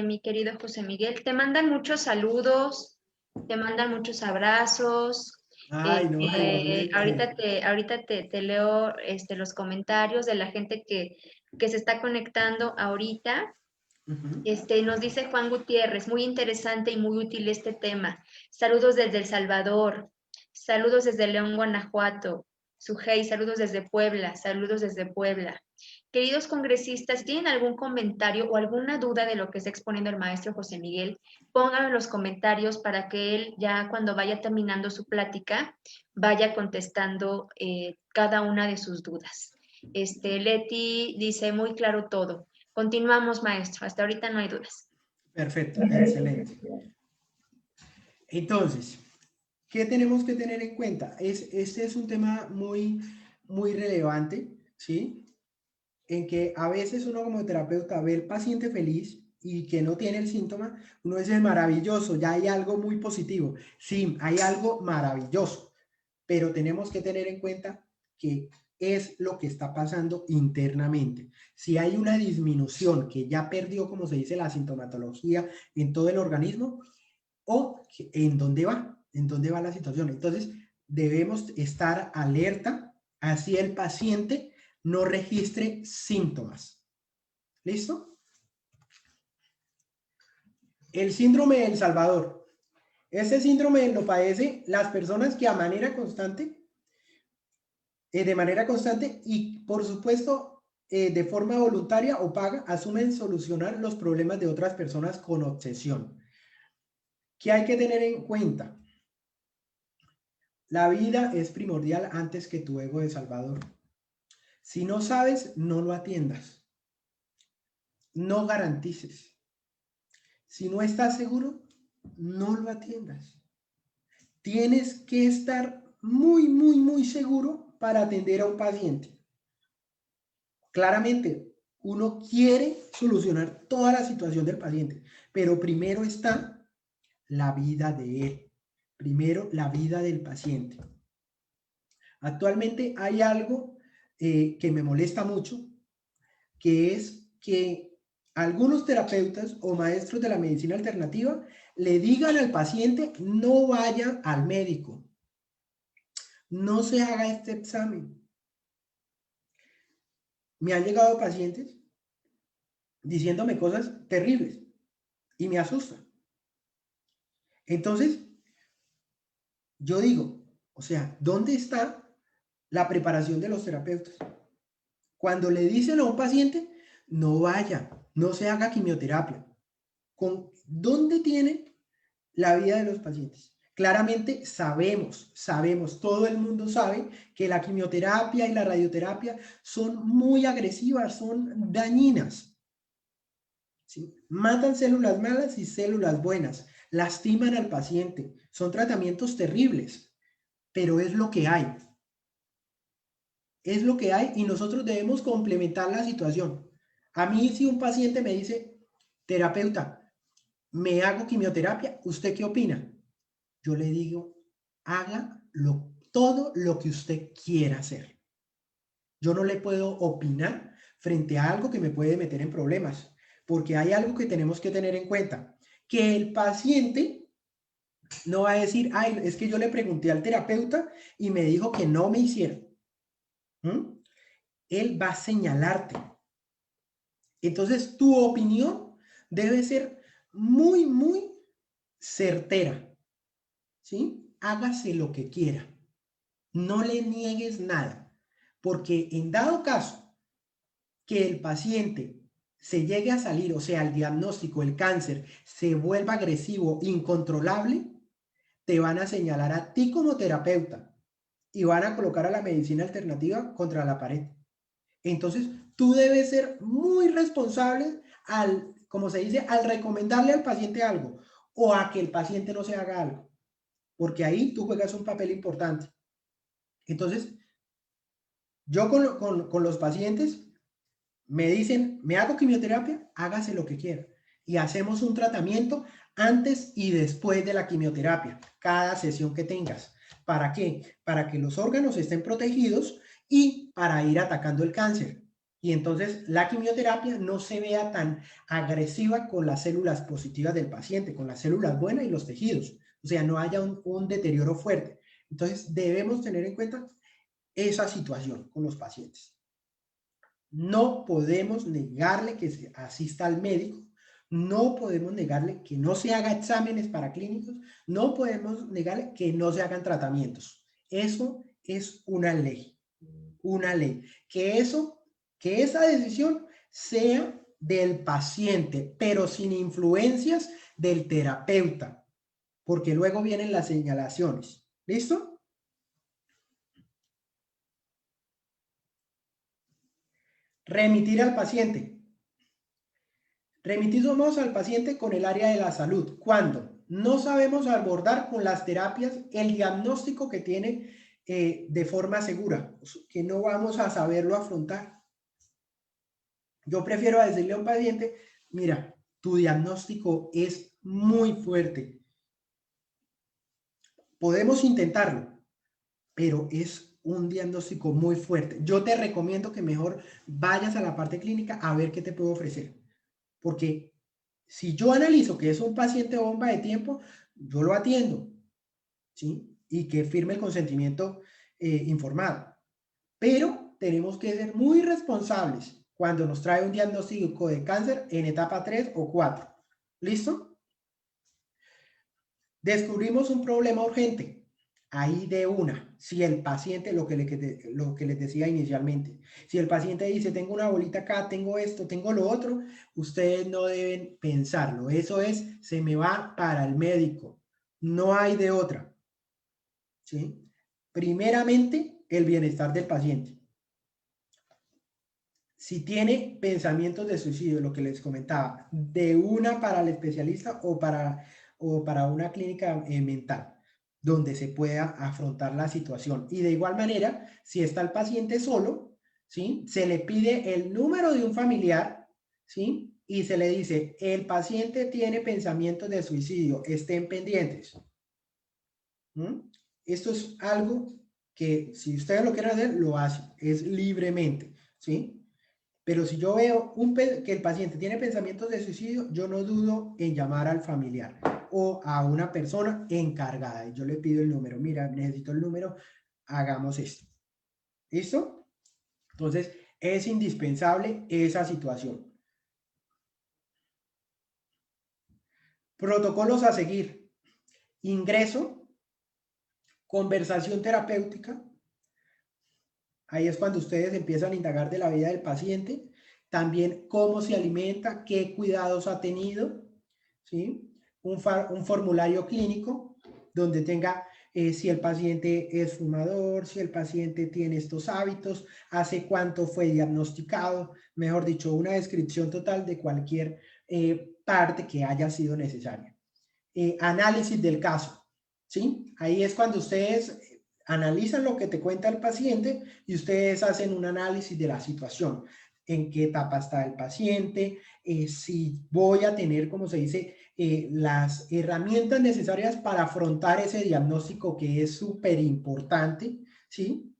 Mi querido José Miguel, te mandan muchos saludos, te mandan muchos abrazos. Ay, no, Ahorita igualmente. te leo los comentarios de la gente que se está conectando ahorita. Ujú. Nos dice Juan Gutiérrez, muy interesante y muy útil este tema. Saludos desde El Salvador, saludos desde León, Guanajuato. Sujei, saludos desde Puebla, saludos desde Puebla. Queridos congresistas, si tienen algún comentario o alguna duda de lo que está exponiendo el maestro José Miguel, pónganlo en los comentarios para que él ya cuando vaya terminando su plática vaya contestando cada una de sus dudas. Leti dice muy claro todo. Continuamos, maestro. Hasta ahorita no hay dudas. Perfecto, excelente. Entonces, ¿qué tenemos que tener en cuenta? Este es un tema muy relevante, ¿sí? En que a veces uno como terapeuta ve el paciente feliz y que no tiene el síntoma, uno dice maravilloso, ya hay algo muy positivo. Sí, hay algo maravilloso, pero tenemos que tener en cuenta que es lo que está pasando internamente. Si hay una disminución que ya perdió, como se dice, la sintomatología en todo el organismo, o en dónde va la situación. Entonces, debemos estar alerta así el paciente no registre síntomas. ¿Listo? El síndrome de El Salvador. Ese síndrome lo padecen las personas que de manera constante y por supuesto de forma voluntaria o paga, asumen solucionar los problemas de otras personas con obsesión. ¿Qué hay que tener en cuenta? La vida es primordial antes que tu ego de Salvador. Si no sabes, no lo atiendas. No garantices. Si no estás seguro, no lo atiendas. Tienes que estar muy seguro para atender a un paciente. Claramente, uno quiere solucionar toda la situación del paciente, pero primero está la vida de él. Primero, la vida del paciente. Actualmente hay algo que me molesta mucho, que es que algunos terapeutas o maestros de la medicina alternativa le digan al paciente no vaya al médico, no se haga este examen. Me han llegado pacientes diciéndome cosas terribles y me asusta. Entonces, yo digo, o sea, ¿dónde está la preparación de los terapeutas? Cuando le dicen a un paciente, no vaya, no se haga quimioterapia. ¿Dónde tiene la vida de los pacientes? Claramente sabemos, todo el mundo sabe que la quimioterapia y la radioterapia son muy agresivas, son dañinas, ¿sí? Matan células malas y células buenas, lastiman al paciente, son tratamientos terribles, pero es lo que hay. Es lo que hay y nosotros debemos complementar la situación. A mí, si un paciente me dice, terapeuta, me hago quimioterapia, ¿usted qué opina? Yo le digo, haga todo lo que usted quiera hacer. Yo no le puedo opinar frente a algo que me puede meter en problemas, porque hay algo que tenemos que tener en cuenta, que el paciente no va a decir, ay, es que yo le pregunté al terapeuta y me dijo que no me hiciera. ¿Mm? Él va a señalarte. Entonces, tu opinión debe ser muy, muy certera, ¿sí? Hágase lo que quiera. No le niegues nada, porque en dado caso que el paciente se llegue a salir, o sea, el diagnóstico, el cáncer, se vuelva agresivo, incontrolable, te van a señalar a ti como terapeuta y van a colocar a la medicina alternativa contra la pared. Entonces, tú debes ser muy responsable al, como se dice, al recomendarle al paciente algo o a que el paciente no se haga algo, porque ahí tú juegas un papel importante. Entonces, yo con los pacientes me dicen, me hago quimioterapia, hágase lo que quiera. Y hacemos un tratamiento antes y después de la quimioterapia, cada sesión que tengas. ¿Para qué? Para que los órganos estén protegidos y para ir atacando el cáncer. Y entonces la quimioterapia no se vea tan agresiva con las células positivas del paciente, con las células buenas y los tejidos. O sea, no haya un deterioro fuerte. Entonces debemos tener en cuenta esa situación con los pacientes. No podemos negarle que se asista al médico, no podemos negarle que no se haga exámenes paraclínicos, no podemos negarle que no se hagan tratamientos. Eso es una ley, una ley. Que esa decisión sea del paciente, pero sin influencias del terapeuta, porque luego vienen las señalaciones. ¿Listo? Remitir al paciente. Remitimos al paciente con el área de la salud. Cuando no sabemos abordar con las terapias el diagnóstico que tiene de forma segura, que no vamos a saberlo afrontar. Yo prefiero decirle a un paciente, mira, tu diagnóstico es muy fuerte. Podemos intentarlo, pero es un diagnóstico muy fuerte. Yo te recomiendo que mejor vayas a la parte clínica a ver qué te puedo ofrecer. Porque si yo analizo que es un paciente bomba de tiempo, yo lo atiendo, ¿sí? Y que firme el consentimiento informado. Pero tenemos que ser muy responsables cuando nos trae un diagnóstico de cáncer en etapa 3 o 4. ¿Listo? Descubrimos un problema urgente. Ahí de una, si el paciente, lo que les decía inicialmente, si el paciente dice, tengo una bolita acá, tengo esto, tengo lo otro, ustedes no deben pensarlo. Eso es, se me va para el médico. No hay de otra. ¿Sí? Primeramente, el bienestar del paciente. Si tiene pensamientos de suicidio, lo que les comentaba, de una para el especialista o para una clínica mental, donde se pueda afrontar la situación. Y de igual manera, si está el paciente solo, ¿sí? Se le pide el número de un familiar, ¿sí? Y se le dice, el paciente tiene pensamientos de suicidio, estén pendientes. ¿Mm? Esto es algo que si ustedes lo quieren hacer, lo hacen, es libremente, ¿sí? Pero si yo veo que el paciente tiene pensamientos de suicidio, yo no dudo en llamar al familiar o a una persona encargada. Y yo le pido el número. Mira, necesito el número, hagamos esto. ¿Listo? Entonces, es indispensable esa situación. Protocolos a seguir. Ingreso, conversación terapéutica. Ahí es cuando ustedes empiezan a indagar de la vida del paciente. También cómo se alimenta, qué cuidados ha tenido, ¿sí? Un formulario clínico donde tenga si el paciente es fumador, si el paciente tiene estos hábitos, hace cuánto fue diagnosticado, mejor dicho, una descripción total de cualquier parte que haya sido necesaria. Análisis del caso, ¿sí? Ahí es cuando ustedes analizan lo que te cuenta el paciente y ustedes hacen un análisis de la situación, en qué etapa está el paciente, si voy a tener, como se dice, las herramientas necesarias para afrontar ese diagnóstico que es súper importante, ¿sí?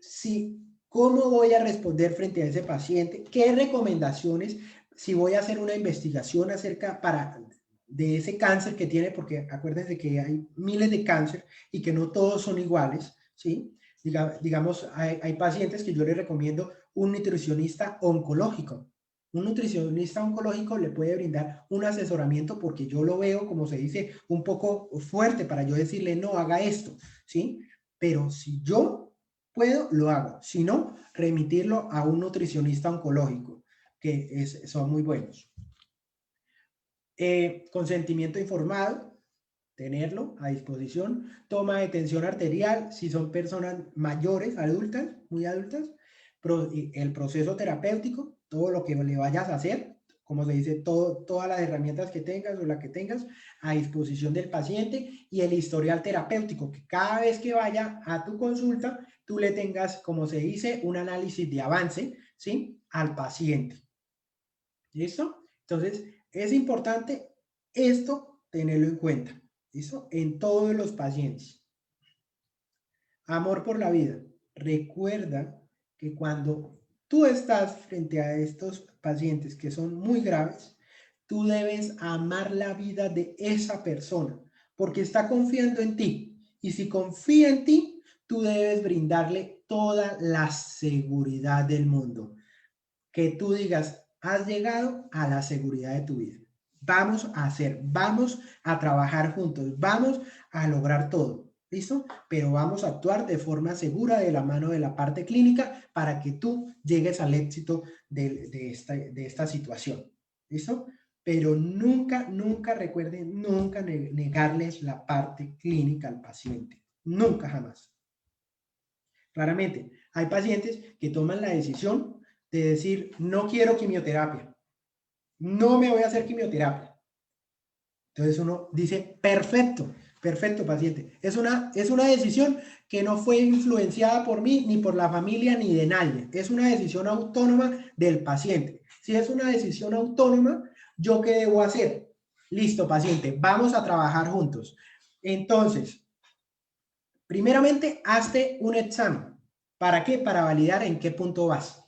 Si ¿Cómo voy a responder frente a ese paciente? ¿Qué recomendaciones? Si voy a hacer una investigación acerca de ese cáncer que tiene, porque acuérdense que hay miles de cáncer y que no todos son iguales, ¿sí? Digamos, hay pacientes que yo les recomiendo un nutricionista oncológico. Un nutricionista oncológico le puede brindar un asesoramiento porque yo lo veo, como se dice, un poco fuerte para yo decirle, no, haga esto, ¿sí? Pero si yo puedo, lo hago. Si no, remitirlo a un nutricionista oncológico, que son muy buenos. Consentimiento informado, tenerlo a disposición. Toma de tensión arterial, si son personas mayores, adultas, muy adultas. El proceso terapéutico, todo lo que le vayas a hacer, como se dice, todas las herramientas que tengas o la que tengas a disposición del paciente, y el historial terapéutico, que cada vez que vaya a tu consulta, tú le tengas, como se dice, un análisis de avance, ¿sí? Al paciente. ¿Listo? Entonces, es importante esto tenerlo en cuenta. ¿Listo? En todos los pacientes. Amor por la vida. Recuerda que cuando tú estás frente a estos pacientes que son muy graves, tú debes amar la vida de esa persona porque está confiando en ti. Y si confía en ti, tú debes brindarle toda la seguridad del mundo. Que tú digas, has llegado a la seguridad de tu vida. Vamos a trabajar juntos, vamos a lograr todo. ¿Listo? Pero vamos a actuar de forma segura de la mano de la parte clínica para que tú llegues al éxito de esta situación. ¿Listo? Pero nunca, nunca recuerden, nunca negarles la parte clínica al paciente. Nunca, jamás. Claramente, hay pacientes que toman la decisión de decir, no quiero quimioterapia, no me voy a hacer quimioterapia. Entonces uno dice, perfecto, perfecto paciente. Es una decisión que no fue influenciada por mí, ni por la familia, ni de nadie. Es una decisión autónoma del paciente. Si es una decisión autónoma, ¿yo qué debo hacer? Listo, paciente, vamos a trabajar juntos. Entonces, primeramente, hazte un examen. ¿Para qué? Para validar en qué punto vas.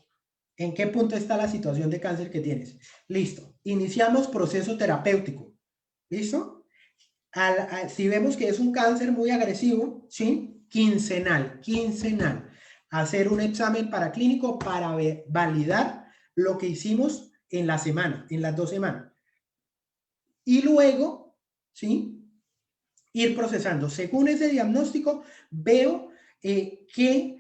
¿En qué punto está la situación de cáncer que tienes? Listo. Iniciamos proceso terapéutico. ¿Listo? Si vemos que es un cáncer muy agresivo, ¿sí? Quincenal. Hacer un examen paraclínico para validar lo que hicimos en la semana, en las 2 semanas. Y luego, ¿sí? Ir procesando. Según ese diagnóstico, veo qué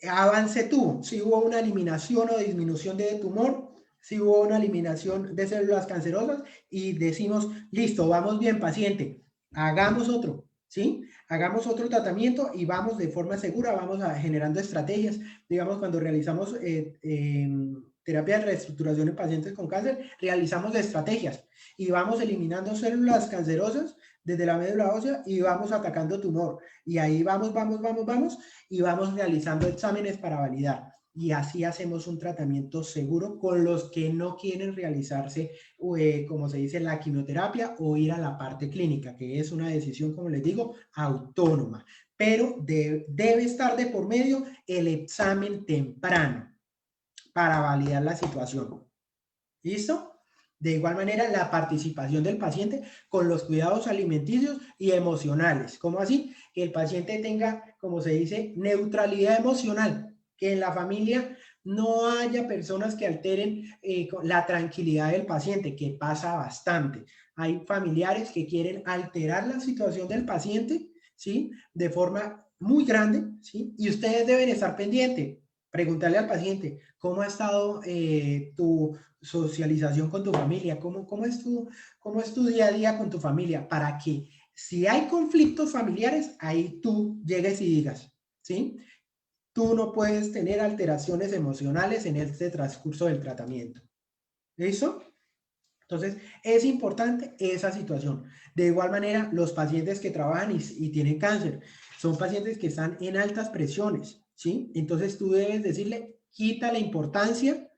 avance tuvo. Si hubo una eliminación o disminución de tumor, si hubo una eliminación de células cancerosas, y decimos, listo, vamos bien, paciente, hagamos otro, ¿sí? Hagamos otro tratamiento y vamos de forma segura, vamos generando estrategias. Digamos, cuando realizamos terapia de reestructuración en pacientes con cáncer, realizamos estrategias y vamos eliminando células cancerosas desde la médula ósea y vamos atacando tumor. Y ahí vamos y vamos realizando exámenes para validar. Y así hacemos un tratamiento seguro con los que no quieren realizarse, como se dice, la quimioterapia o ir a la parte clínica, que es una decisión, como les digo, autónoma. Pero debe estar de por medio el examen temprano para validar la situación. ¿Listo? De igual manera, la participación del paciente con los cuidados alimenticios y emocionales. ¿Cómo así? Que el paciente tenga, como se dice, neutralidad emocional, que en la familia no haya personas que alteren la tranquilidad del paciente, que pasa bastante. Hay familiares que quieren alterar la situación del paciente, ¿sí? De forma muy grande, ¿sí? Y ustedes deben estar pendientes. Preguntarle al paciente, ¿cómo ha estado tu socialización con tu familia? ¿Cómo es tu día a día con tu familia? Para que si hay conflictos familiares, ahí tú llegues y digas, ¿sí? Tú no puedes tener alteraciones emocionales en este transcurso del tratamiento. ¿Listo? Entonces, es importante esa situación. De igual manera, los pacientes que trabajan y tienen cáncer son pacientes que están en altas presiones, ¿sí? Entonces, tú debes decirle, quita la importancia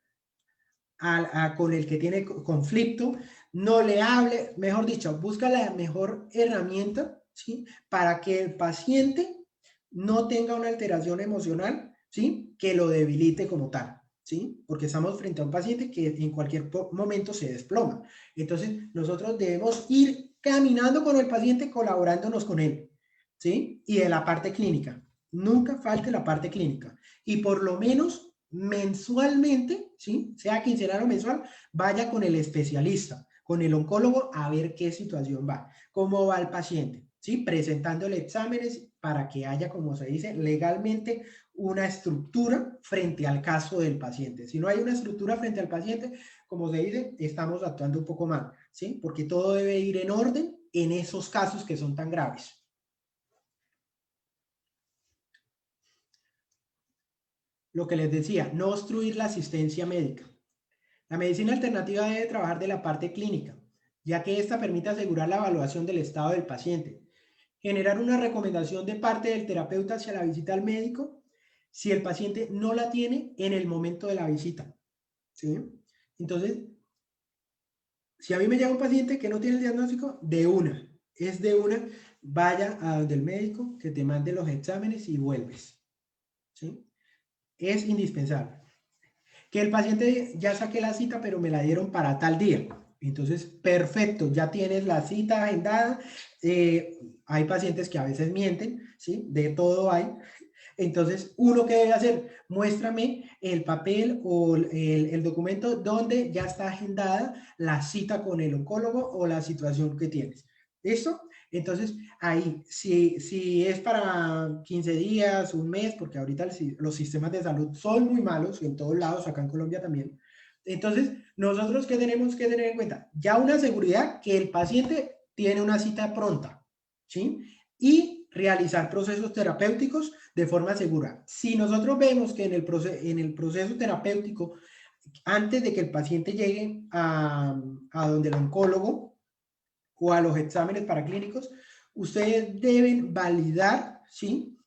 con el que tiene conflicto, no le hable, mejor dicho, busca la mejor herramienta, ¿sí? Para que el paciente no tenga una alteración emocional ¿sí? Que lo debilite como tal, ¿sí? Porque estamos frente a un paciente que en cualquier momento se desploma. Entonces, nosotros debemos ir caminando con el paciente, colaborándonos con él, ¿sí? Y de la parte clínica. Nunca falte la parte clínica. Y por lo menos mensualmente, ¿sí? Sea quincenal o mensual, vaya con el especialista, con el oncólogo, a ver qué situación va, cómo va el paciente, ¿sí? Presentándole exámenes para que haya, como se dice, legalmente una estructura frente al caso del paciente. Si no hay una estructura frente al paciente, como se dice, estamos actuando un poco mal, ¿sí? Porque todo debe ir en orden en esos casos que son tan graves. Lo que les decía, no obstruir la asistencia médica. La medicina alternativa debe trabajar de la parte clínica, ya que esta permite asegurar la evaluación del estado del paciente, generar una recomendación de parte del terapeuta hacia la visita al médico si el paciente no la tiene en el momento de la visita, ¿sí? Entonces, si a mí me llega un paciente que no tiene el diagnóstico, es de una, vaya a donde el médico que te mande los exámenes y vuelves, ¿sí? Es indispensable. Que el paciente ya saqué la cita, pero me la dieron para tal día. Entonces, perfecto, ya tienes la cita agendada. Hay pacientes que a veces mienten, ¿sí? De todo hay. Entonces, ¿uno qué debe hacer? Muéstrame el papel o el documento donde ya está agendada la cita con el oncólogo o la situación que tienes. ¿Listo? Entonces, ahí, si es para 15 días, un mes, porque ahorita los sistemas de salud son muy malos en todos lados, acá en Colombia también. Entonces, nosotros, ¿qué tenemos que tener en cuenta? Ya una seguridad que el paciente tiene una cita pronta, ¿sí? Y realizar procesos terapéuticos de forma segura. Si nosotros vemos que en el proceso terapéutico, antes de que el paciente llegue a donde el oncólogo o a los exámenes paraclínicos, ustedes deben validar, ¿sí?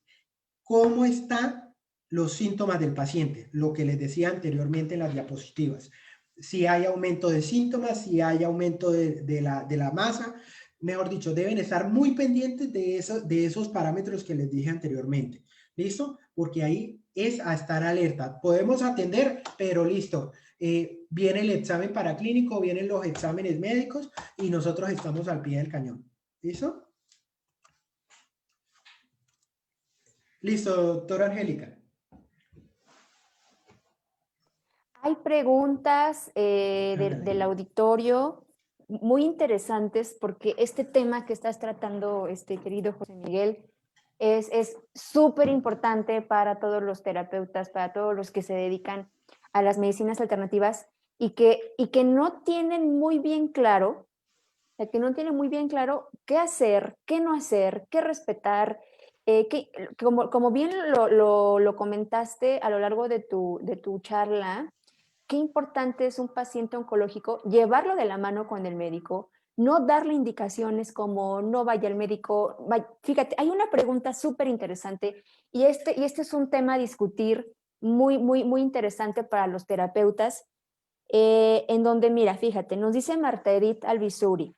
Cómo están los síntomas del paciente, lo que les decía anteriormente en las diapositivas. Si hay aumento de síntomas, si hay aumento de la masa, mejor dicho, deben estar muy pendientes de esos parámetros que les dije anteriormente. ¿Listo? Porque ahí es a estar alerta. Podemos atender, pero listo. Viene el examen paraclínico, vienen los exámenes médicos y nosotros estamos al pie del cañón. ¿Listo? Listo, doctora Angélica. Hay preguntas del auditorio muy interesantes porque este tema que estás tratando, querido José Miguel, es súper importante para todos los terapeutas, para todos los que se dedican a las medicinas alternativas y que no tienen muy bien claro, que no tienen muy bien claro qué hacer, qué no hacer, qué respetar. Como bien lo comentaste a lo largo de tu charla, qué importante es un paciente oncológico llevarlo de la mano con el médico, no darle indicaciones como no vaya al médico. Fíjate, hay una pregunta súper interesante y este es un tema a discutir muy interesante para los terapeutas, en donde, mira, fíjate, nos dice Marta Edith Alvisuri,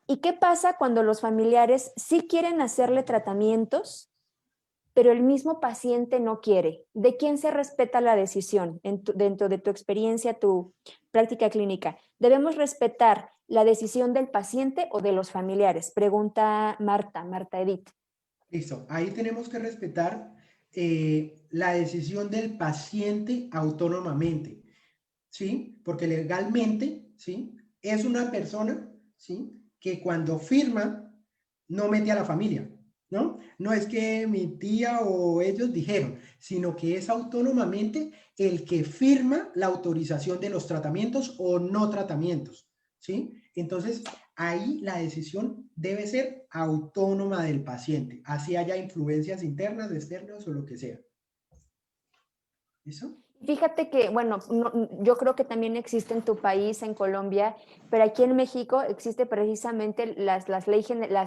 ¿y qué pasa cuando los familiares sí quieren hacerle tratamientos, pero el mismo paciente no quiere? ¿De quién se respeta la decisión dentro de tu experiencia, tu práctica clínica? ¿Debemos respetar la decisión del paciente o de los familiares? Pregunta Marta Edith. Listo, ahí tenemos que respetar la decisión del paciente autónomamente, ¿sí? Porque legalmente, ¿sí? Es una persona, ¿sí? Que cuando firma no mete a la familia, ¿no? No es que mi tía o ellos dijeron, sino que es autónomamente el que firma la autorización de los tratamientos o no tratamientos, ¿sí? Entonces, ahí la decisión debe ser autónoma del paciente, así haya influencias internas, externas o lo que sea. ¿Eso? Fíjate que, bueno, yo creo que también existe en tu país, en Colombia, pero aquí en México existe precisamente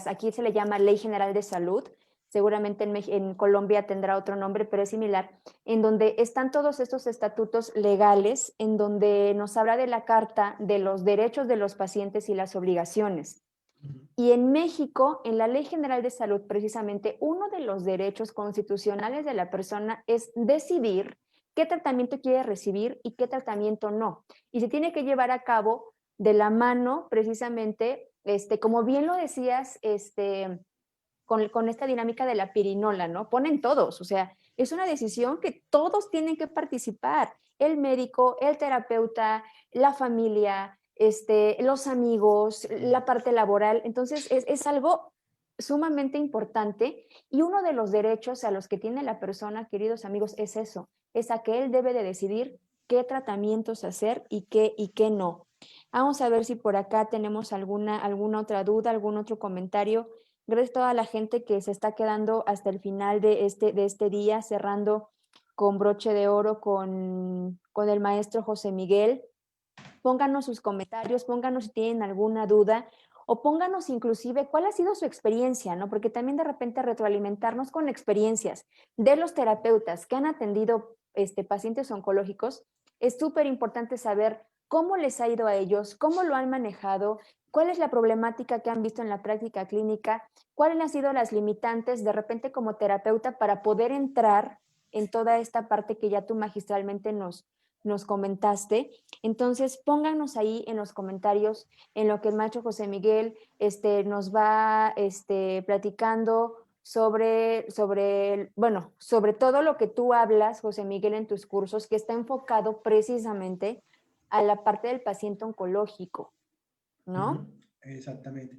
aquí se le llama Ley General de Salud, seguramente en Colombia tendrá otro nombre, pero es similar, en donde están todos estos estatutos legales, en donde nos habla de la Carta de los Derechos de los Pacientes y las Obligaciones. Ujú. Y en México, en la Ley General de Salud, precisamente, uno de los derechos constitucionales de la persona es decidir qué tratamiento quiere recibir y qué tratamiento no. Y se tiene que llevar a cabo de la mano, precisamente, como bien lo decías, con esta dinámica de la pirinola, ¿no? Ponen todos, o sea, es una decisión que todos tienen que participar, el médico, el terapeuta, la familia, los amigos, la parte laboral. Entonces, es algo sumamente importante y uno de los derechos a los que tiene la persona, queridos amigos, es eso, es a que él debe de decidir qué tratamientos hacer y qué no. Vamos a ver si por acá tenemos alguna otra duda, algún otro comentario. Gracias a toda la gente que se está quedando hasta el final de este día, cerrando con broche de oro con el maestro José Miguel. Pónganos sus comentarios, pónganos si tienen alguna duda o pónganos inclusive cuál ha sido su experiencia, ¿no? Porque también de repente retroalimentarnos con experiencias de los terapeutas que han atendido pacientes oncológicos, es súper importante saber cómo les ha ido a ellos, cómo lo han manejado, cuál es la problemática que han visto en la práctica clínica, cuáles han sido las limitantes de repente como terapeuta para poder entrar en toda esta parte que ya tú magistralmente nos comentaste. Entonces, pónganos ahí en los comentarios en lo que el maestro José Miguel nos va platicando sobre todo lo que tú hablas, José Miguel, en tus cursos, que está enfocado precisamente a la parte del paciente oncológico, ¿no? Ujú, exactamente.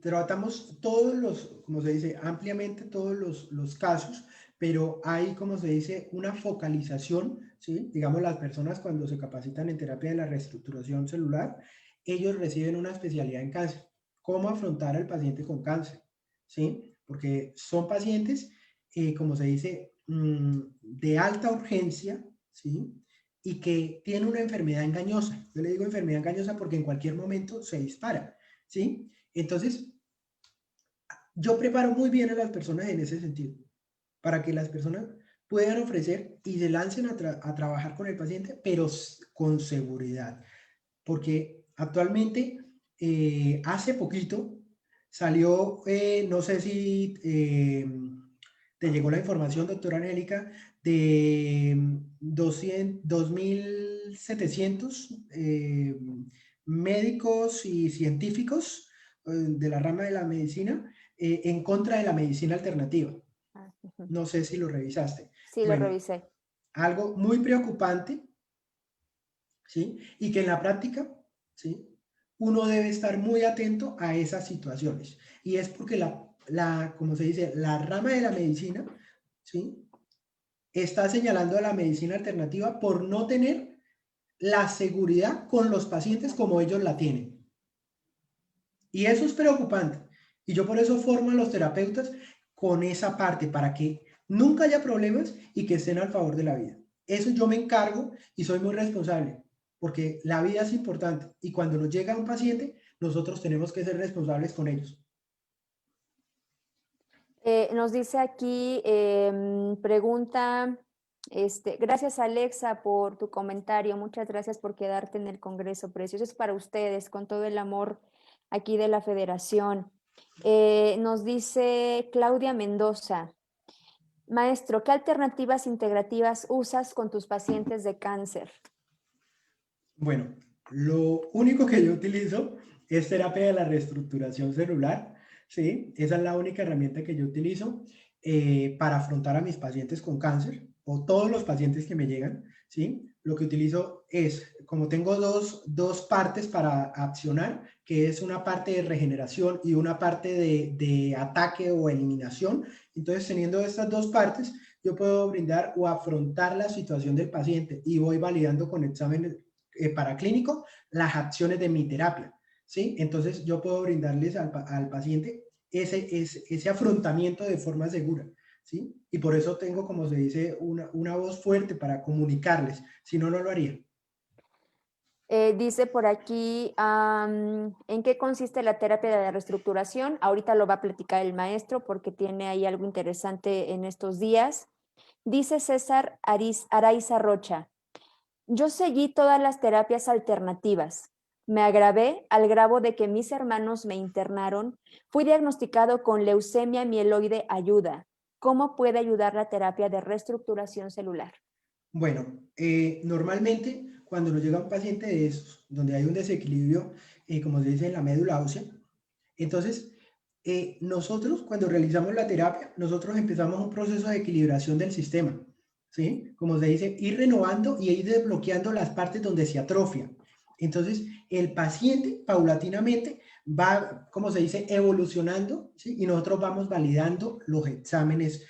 Tratamos todos como se dice, ampliamente todos los casos, pero hay, como se dice, una focalización, ¿sí? Digamos, las personas cuando se capacitan en terapia de la reestructuración celular, ellos reciben una especialidad en cáncer. ¿Cómo afrontar al paciente con cáncer? ¿Sí? Porque son pacientes, como se dice, de alta urgencia, ¿sí? Y que tienen una enfermedad engañosa. Yo le digo enfermedad engañosa porque en cualquier momento se dispara, ¿sí? Entonces, yo preparo muy bien a las personas en ese sentido, para que las personas puedan ofrecer y se lancen a trabajar con el paciente, pero con seguridad. Porque actualmente, hace poquito, salió, no sé si te llegó la información, doctora Angélica, de 2.700 médicos y científicos de la rama de la medicina en contra de la medicina alternativa. Ah, ujú. No sé si lo revisaste. Sí, lo Bueno, revisé. algo muy preocupante, ¿sí? Y que en la práctica, ¿sí? Uno debe estar muy atento a esas situaciones. Y es porque como se dice, la rama de la medicina, ¿sí? Está señalando a la medicina alternativa por no tener la seguridad con los pacientes como ellos la tienen. Y eso es preocupante. Y yo por eso formo a los terapeutas con esa parte, para que nunca haya problemas y que estén al favor de la vida. Eso yo me encargo y soy muy responsable, porque la vida es importante. Y cuando nos llega un paciente, nosotros tenemos que ser responsables con ellos. Nos dice aquí, pregunta, gracias Alexa por tu comentario, muchas gracias por quedarte en el Congreso, precioso es para ustedes, con todo el amor aquí de la Federación. Nos dice Claudia Mendoza, maestro, ¿qué alternativas integrativas usas con tus pacientes de cáncer? Bueno, lo único que yo utilizo es terapia de la reestructuración celular, ¿sí? Esa es la única herramienta que yo utilizo para afrontar a mis pacientes con cáncer o todos los pacientes que me llegan, ¿sí? Lo que utilizo es, como tengo dos partes para accionar, que es una parte de regeneración y una parte de ataque o eliminación, entonces teniendo estas dos partes, yo puedo brindar o afrontar la situación del paciente y voy validando con exámenes paraclínico las acciones de mi terapia, ¿sí? Entonces yo puedo brindarles al paciente ese afrontamiento de forma segura, ¿sí? Y por eso tengo, como se dice, una voz fuerte para comunicarles, si no, no lo haría. Dice por aquí, ¿en qué consiste la terapia de la reestructuración? Ahorita lo va a platicar el maestro porque tiene ahí algo interesante en estos días. Dice César Araiza Rocha, yo seguí todas las terapias alternativas. Me agravé al grado de que mis hermanos me internaron. Fui diagnosticado con leucemia mieloide aguda. ¿Cómo puede ayudar la terapia de reestructuración celular? Bueno, normalmente cuando nos llega un paciente de esos, donde hay un desequilibrio, como se dice, en la médula ósea, entonces nosotros cuando realizamos la terapia, nosotros empezamos un proceso de equilibración del sistema, ¿sí? Como se dice, ir renovando y ir desbloqueando las partes donde se atrofia. Entonces, el paciente paulatinamente va, como se dice, evolucionando, ¿sí? Y nosotros vamos validando los exámenes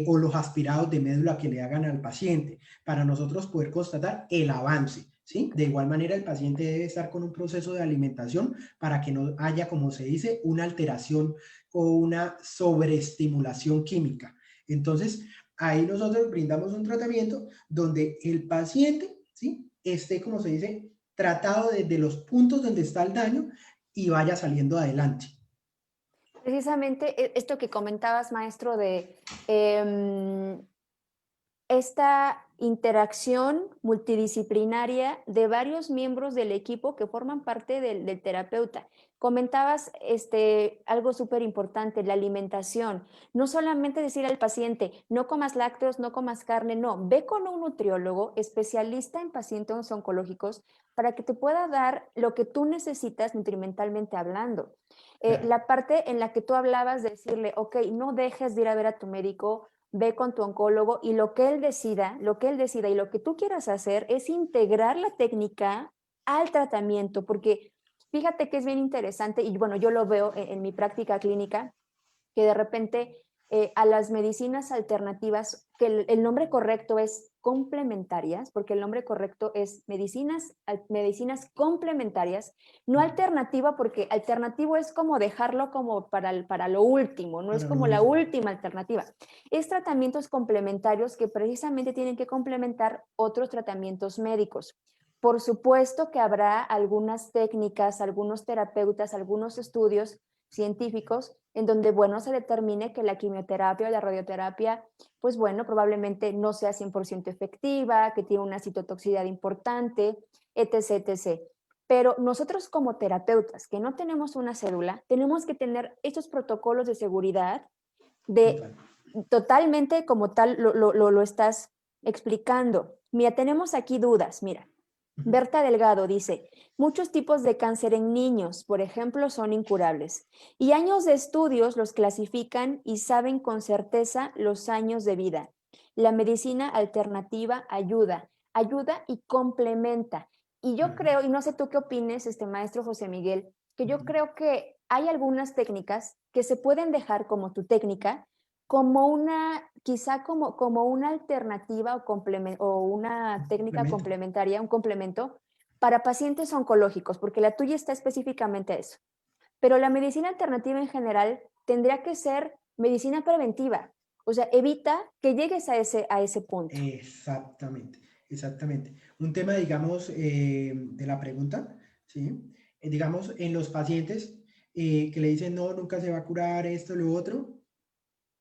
o los aspirados de médula que le hagan al paciente para nosotros poder constatar el avance, ¿sí? De igual manera, el paciente debe estar con un proceso de alimentación para que no haya, como se dice, una alteración o una sobreestimulación química. Entonces, ahí nosotros brindamos un tratamiento donde el paciente, ¿sí? Esté, como se dice, tratado desde los puntos donde está el daño y vaya saliendo adelante. Precisamente esto que comentabas, maestro, de esta interacción multidisciplinaria de varios miembros del equipo que forman parte del terapeuta. Comentabas algo súper importante, la alimentación. No solamente decir al paciente, no comas lácteos, no comas carne, no. Ve con un nutriólogo especialista en pacientes oncológicos para que te pueda dar lo que tú necesitas nutrimentalmente hablando. Claro. La parte en la que tú hablabas de decirle, ok, no dejes de ir a ver a tu médico, ve con tu oncólogo y lo que él decida y lo que tú quieras hacer es integrar la técnica al tratamiento, porque fíjate que es bien interesante y bueno, yo lo veo en mi práctica clínica, que de repente a las medicinas alternativas, que el nombre correcto es complementarias, porque el nombre correcto es medicinas complementarias, no alternativa, porque alternativo es como dejarlo como para lo último, no es Para lo como la último. última alternativa. Es tratamientos complementarios que precisamente tienen que complementar otros tratamientos médicos. Por supuesto que habrá algunas técnicas, algunos terapeutas, algunos estudios científicos en donde, bueno, se determine que la quimioterapia o la radioterapia, pues bueno, probablemente no sea 100% efectiva, que tiene una citotoxicidad importante, etc., etc. Pero nosotros como terapeutas que no tenemos una cédula, tenemos que tener estos protocolos de seguridad de Total. totalmente como tal lo estás explicando. Mira, tenemos aquí dudas, mira. Ujú. Berta Delgado dice, muchos tipos de cáncer en niños, por ejemplo, son incurables. Y años de estudios los clasifican y saben con certeza los años de vida. La medicina alternativa ayuda y complementa. Y yo Ujú. creo, y no sé tú qué opines, maestro José Miguel, que yo Ujú. creo que hay algunas técnicas que se pueden dejar como tu técnica, como una, quizá como una alternativa o una técnica Complemento. complementaria, un complemento para pacientes oncológicos, porque la tuya está específicamente a eso. Pero la medicina alternativa en general tendría que ser medicina preventiva, o sea, evita que llegues a ese punto. Exactamente, exactamente. Un tema, digamos, de la pregunta, ¿sí? Digamos, en los pacientes que le dicen, no, nunca se va a curar esto, lo otro,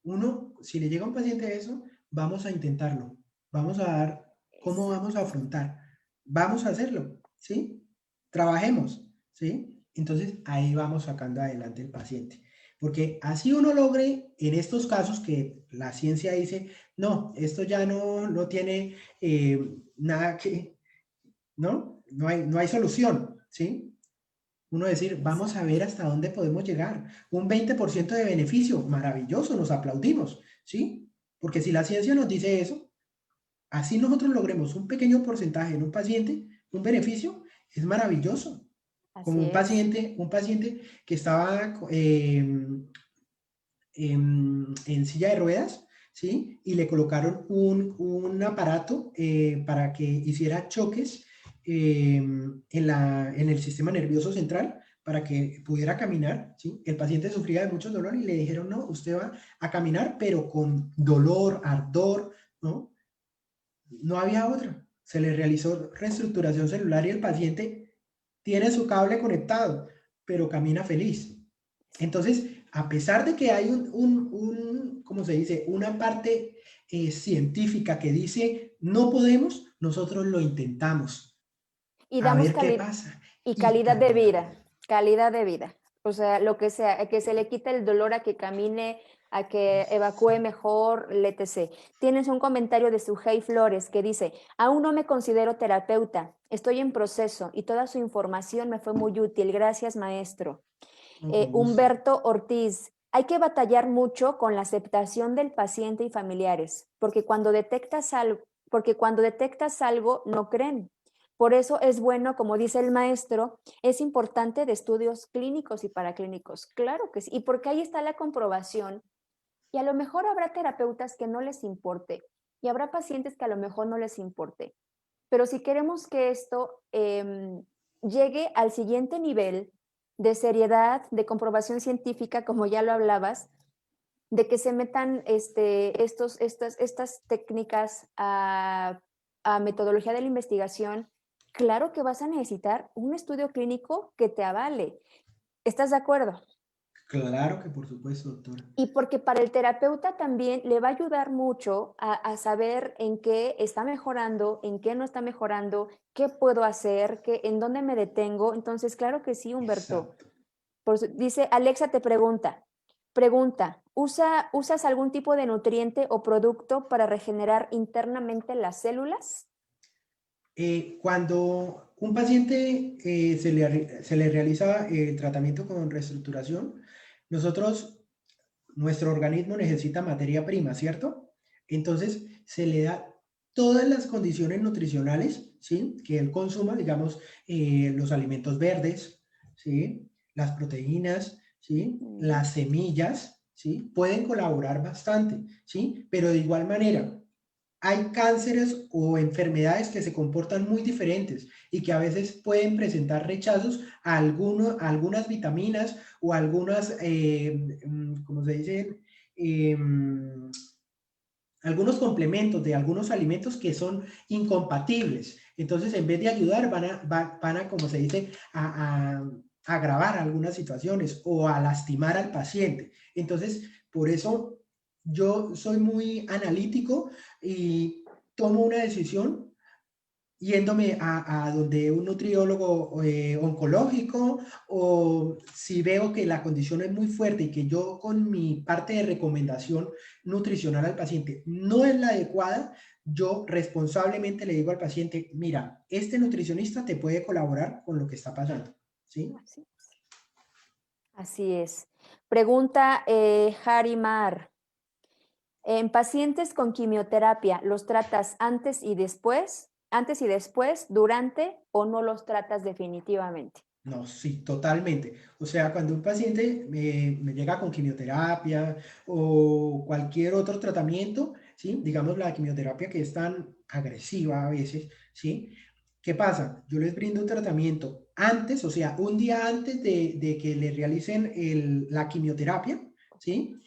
uno, si le llega a un paciente eso, vamos a intentarlo, vamos a dar, ¿cómo vamos a Exacto. afrontar? Vamos a hacerlo, ¿sí? Trabajemos, ¿sí? Entonces ahí vamos sacando adelante el paciente. Porque así uno logre, en estos casos que la ciencia dice, no, esto ya no tiene nada que, ¿no? No hay solución, ¿sí? Uno decir, vamos a ver Exacto. hasta dónde podemos llegar. Un 20% de beneficio, maravilloso, nos aplaudimos, ¿sí? Porque si la ciencia nos dice eso, así nosotros logremos un pequeño porcentaje en un paciente, un beneficio, es maravilloso. Como Así es. un paciente que estaba en silla de ruedas, ¿sí? Y le colocaron un aparato para que hiciera choques en el sistema nervioso central para que pudiera caminar, ¿sí? El paciente sufría de mucho dolor y le dijeron, no, usted va a caminar, pero con dolor, ardor, ¿no? No había otra. Se le realizó reestructuración celular y el paciente tiene su cable conectado, pero camina feliz. Entonces, a pesar de que hay ¿cómo se dice? Una parte científica que dice no podemos, nosotros lo intentamos Y a damos ver qué calidad. pasa. Y y calidad de calidad de vida, vida. calidad de vida. O sea, lo que sea, a que se le quite el dolor, a que camine, a que evacúe Exacto. mejor, etc. Tienes un comentario de Sujei Flores que dice, aún no me considero terapeuta, estoy en proceso y toda su información me fue muy útil. Gracias, maestro. No, con gusto. Humberto Ortiz, hay que batallar mucho con la aceptación del paciente y familiares, porque cuando detectas algo no creen. Por eso es bueno, como dice el maestro, es importante de estudios clínicos y paraclínicos. Claro que sí, y porque ahí está la comprobación. Y a lo mejor habrá terapeutas que no les importe y habrá pacientes que a lo mejor no les importe. Pero si queremos que esto llegue al siguiente nivel de seriedad, de comprobación científica, como ya lo hablabas, de que se metan estas técnicas a metodología de la investigación, claro que vas a necesitar un estudio clínico que te avale. ¿Estás de acuerdo? Claro que por supuesto, doctora. Y porque para el terapeuta también le va a ayudar mucho a saber en qué está mejorando, en qué no está mejorando, qué puedo hacer, en dónde me detengo. Entonces, claro que sí, Humberto. Exacto. Dice, Alexa te pregunta, ¿usas algún tipo de nutriente o producto para regenerar internamente las células? Cuando un paciente se le realiza tratamiento con reestructuración, nosotros, nuestro organismo necesita materia prima, ¿cierto? Entonces se le da todas las condiciones nutricionales, ¿sí? Que él consuma, digamos, los alimentos verdes, ¿sí? Las proteínas, ¿sí? Mm. Las semillas, ¿sí? Pueden colaborar bastante, ¿sí? Pero de igual manera, hay cánceres o enfermedades que se comportan muy diferentes y que a veces pueden presentar rechazos a algunas vitaminas o algunas, ¿cómo se dice? Eh, Algunos complementos de algunos alimentos que son incompatibles. Entonces, en vez de ayudar, van a como se dice, a agravar algunas situaciones o a lastimar al paciente. Entonces, por eso yo soy muy analítico y tomo una decisión yéndome a donde un nutriólogo oncológico, o si veo que la condición es muy fuerte y que yo con mi parte de recomendación nutricional al paciente no es la adecuada, yo responsablemente le digo al paciente, mira, este nutricionista te puede colaborar con lo que está pasando, ¿sí? Así es. Así es. Pregunta Harimar. En pacientes con quimioterapia, ¿los tratas antes y después? ¿Antes y después? ¿Durante o no los tratas definitivamente? No, sí, totalmente. O sea, cuando un paciente me llega con quimioterapia o cualquier otro tratamiento, ¿sí? Digamos la quimioterapia que es tan agresiva a veces, ¿sí? ¿Qué pasa? Yo les brindo un tratamiento antes, o sea, un día antes de que le realicen la quimioterapia, ¿sí?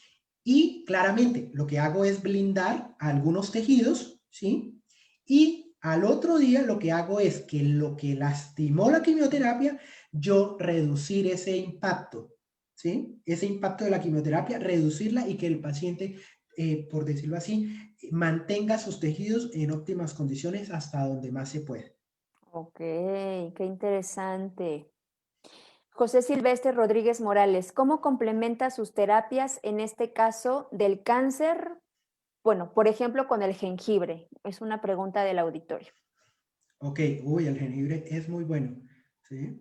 Y claramente lo que hago es blindar algunos tejidos, ¿sí? Y al otro día lo que hago es que lo que lastimó la quimioterapia, yo reducir ese impacto, ¿sí? Ese impacto de la quimioterapia, reducirla y que el paciente, por decirlo así, mantenga sus tejidos en óptimas condiciones hasta donde más se puede. Ok, qué interesante. José Silvestre Rodríguez Morales, ¿cómo complementa sus terapias en este caso del cáncer? Bueno, por ejemplo, con el jengibre. Es una pregunta del auditorio. Ok, uy, el jengibre es muy bueno, ¿sí?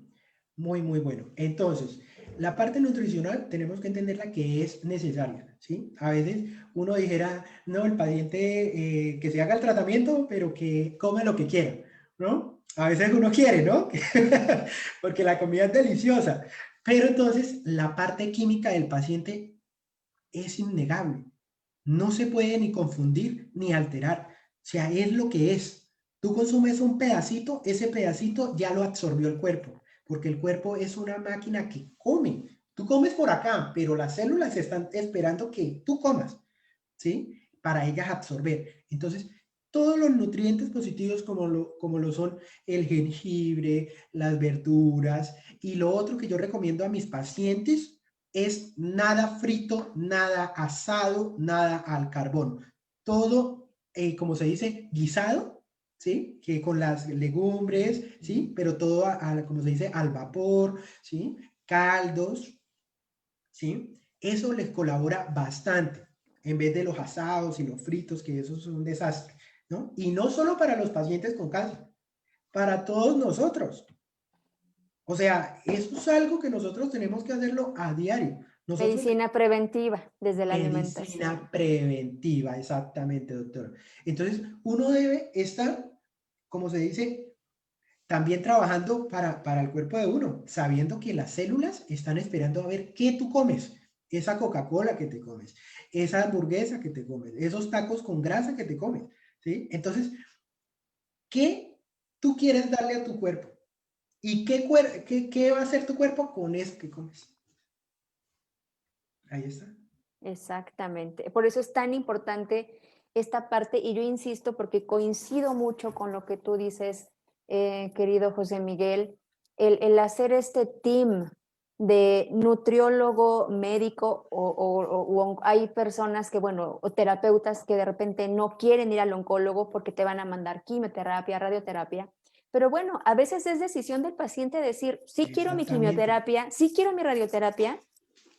Muy, muy bueno. Entonces, la parte nutricional tenemos que entenderla que es necesaria, ¿sí? A veces uno dijera, no, el paciente que se haga el tratamiento, pero que come lo que quiera, ¿no? A veces uno quiere, ¿no? Porque la comida es deliciosa. Pero entonces, la parte química del paciente es innegable. No se puede ni confundir ni alterar. O sea, es lo que es. Tú consumes un pedacito, ese pedacito ya lo absorbió el cuerpo, porque el cuerpo es una máquina que come. Tú comes por acá, pero las células están esperando que tú comas, ¿sí? Para ellas absorber. Entonces, todos los nutrientes positivos como lo son el jengibre, las verduras y lo otro que yo recomiendo a mis pacientes es nada frito, nada asado, nada al carbón. Todo, como se dice, guisado, ¿sí? Que con las legumbres, ¿sí? Pero todo, como se dice, al vapor, ¿sí? Caldos, ¿sí? Eso les colabora bastante, en vez de los asados y los fritos, que eso es un desastre, ¿no? Y no solo para los pacientes con cáncer, para todos nosotros. O sea, eso es algo que nosotros tenemos que hacerlo a diario. Nosotros, Medicina preventiva desde la alimentación. medicina preventiva, exactamente, doctor. Entonces, uno debe estar, como se dice, también trabajando para el cuerpo de uno, sabiendo que las células están esperando a ver qué tú comes. Esa Coca-Cola que te comes, esa hamburguesa que te comes, esos tacos con grasa que te comes, ¿sí? Entonces, ¿qué tú quieres darle a tu cuerpo? ¿Y qué va a hacer tu cuerpo con eso que comes? Ahí está. Exactamente. Por eso es tan importante esta parte y yo insisto porque coincido mucho con lo que tú dices, querido José Miguel, el hacer este team de nutriólogo, médico o hay personas que, bueno, o terapeutas que de repente no quieren ir al oncólogo porque te van a mandar quimioterapia, radioterapia. Pero bueno, a veces es decisión del paciente decir, sí quiero mi Exactamente. quimioterapia, sí quiero mi radioterapia,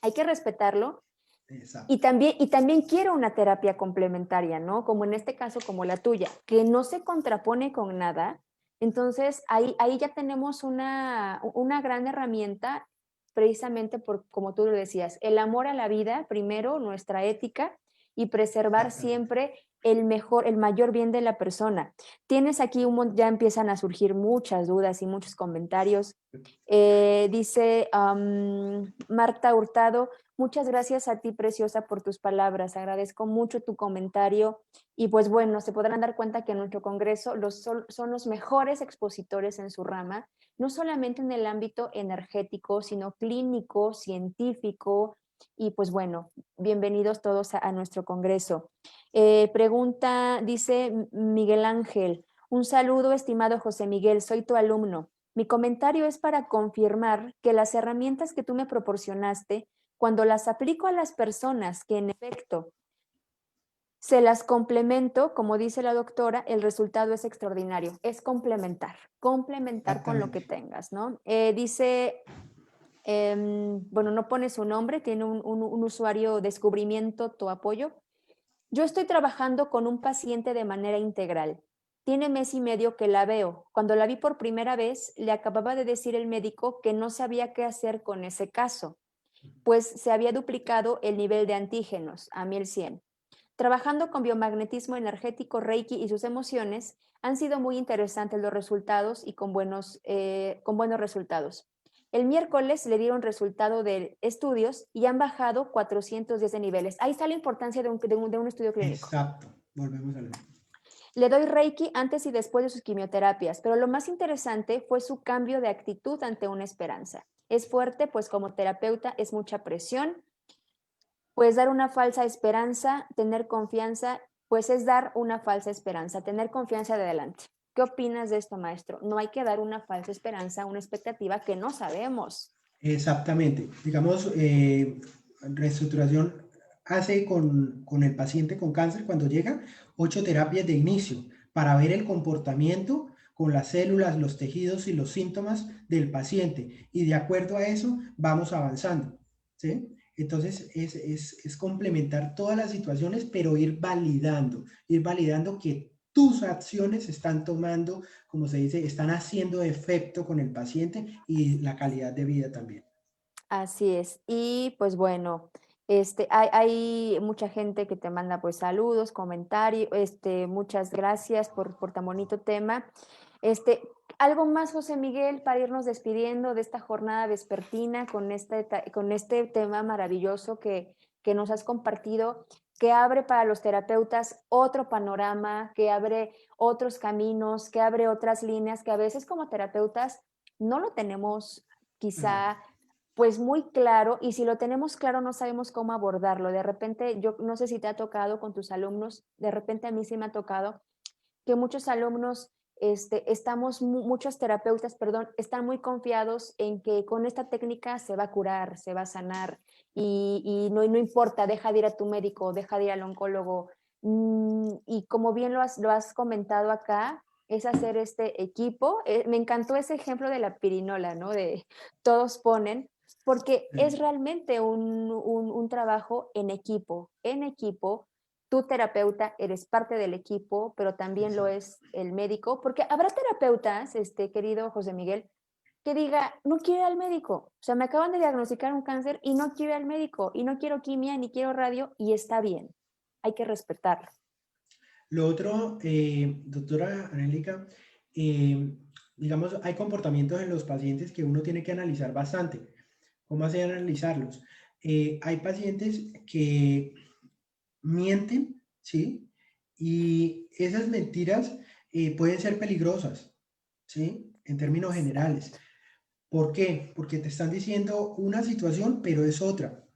hay que respetarlo Exacto. y también quiero una terapia complementaria, ¿no? Como en este caso, como la tuya, que no se contrapone con nada. Entonces, ahí ya tenemos una gran herramienta, precisamente por, como tú lo decías, el amor a la vida, primero, nuestra ética y preservar Exactamente. siempre el mejor, el mayor bien de la persona. Tienes aquí, ya empiezan a surgir muchas dudas y muchos comentarios. Dice Marta Hurtado, muchas gracias a ti, preciosa, por tus palabras. Agradezco mucho tu comentario y pues bueno, se podrán dar cuenta que en nuestro congreso son los mejores expositores en su rama, no solamente en el ámbito energético, sino clínico, científico y pues bueno, bienvenidos todos a nuestro congreso. Pregunta, dice Miguel Ángel, un saludo, estimado José Miguel, soy tu alumno. Mi comentario es para confirmar que las herramientas que tú me proporcionaste, cuando las aplico a las personas que en efecto se las complemento, como dice la doctora, el resultado es extraordinario. Es complementar con lo que Exactamente. tengas, ¿no? Dice, bueno, no pone su nombre, tiene un usuario descubrimiento, tu apoyo. Yo estoy trabajando con un paciente de manera integral. Tiene mes y medio que la veo. Cuando la vi por primera vez, le acababa de decir el médico que no sabía qué hacer con ese caso, pues se había duplicado el nivel de antígenos a 1100. Trabajando con biomagnetismo energético, Reiki y sus emociones, han sido muy interesantes los resultados y con buenos resultados. El miércoles le dieron resultado de estudios y han bajado 410 de niveles. Ahí está la importancia de un estudio clínico. Exacto. Volvemos a lo mismo. Le doy Reiki antes y después de sus quimioterapias, pero lo más interesante fue su cambio de actitud ante una esperanza. Es fuerte, pues como terapeuta es mucha presión, pues dar una falsa esperanza, tener confianza, pues es dar una falsa esperanza, tener confianza de adelante. ¿Qué opinas de esto, maestro? No hay que dar una falsa esperanza, una expectativa que no sabemos. Exactamente. Digamos, reestructuración hace con el paciente con cáncer cuando llega 8 terapias de inicio para ver el comportamiento con las células, los tejidos y los síntomas del paciente. Y de acuerdo a eso vamos avanzando. ¿Sí? Entonces es complementar todas las situaciones, pero ir validando que tus acciones están tomando, como se dice, están haciendo efecto con el paciente y la calidad de vida también. Así es. Y pues bueno, hay mucha gente que te manda pues saludos, comentarios, muchas gracias por tan bonito tema. Este, algo más, José Miguel, para irnos despidiendo de esta jornada vespertina con este tema maravilloso que nos has compartido, que abre para los terapeutas otro panorama, que abre otros caminos, que abre otras líneas que a veces como terapeutas no lo tenemos Claro. quizá pues muy claro, y si lo tenemos claro no sabemos cómo abordarlo. De repente, yo no sé si te ha tocado con tus alumnos, de repente a mí sí me ha tocado que muchos alumnos, muchos terapeutas, perdón, están muy confiados en que con esta técnica se va a curar, se va a sanar, y no importa, deja de ir a tu médico, deja de ir al oncólogo. Y como bien lo has comentado acá, es hacer este equipo. Me encantó ese ejemplo de la pirinola, ¿no? De todos ponen, porque es realmente un trabajo en equipo. En equipo, tú terapeuta eres parte del equipo, pero también lo Exacto. es el médico, porque habrá terapeutas, querido José Miguel, que diga, no quiero ir al médico. O sea, me acaban de diagnosticar un cáncer y no quiero ir al médico, y no quiero quimia, ni quiero radio, y está bien. Hay que respetarlo. Lo otro, doctora Angélica, eh, digamos, hay comportamientos en los pacientes que uno tiene que analizar bastante. ¿Cómo así analizarlos? Hay pacientes que mienten, ¿sí? Y esas mentiras pueden ser peligrosas, ¿sí? En términos generales. ¿Por qué? Porque te están diciendo una situación, pero es otra.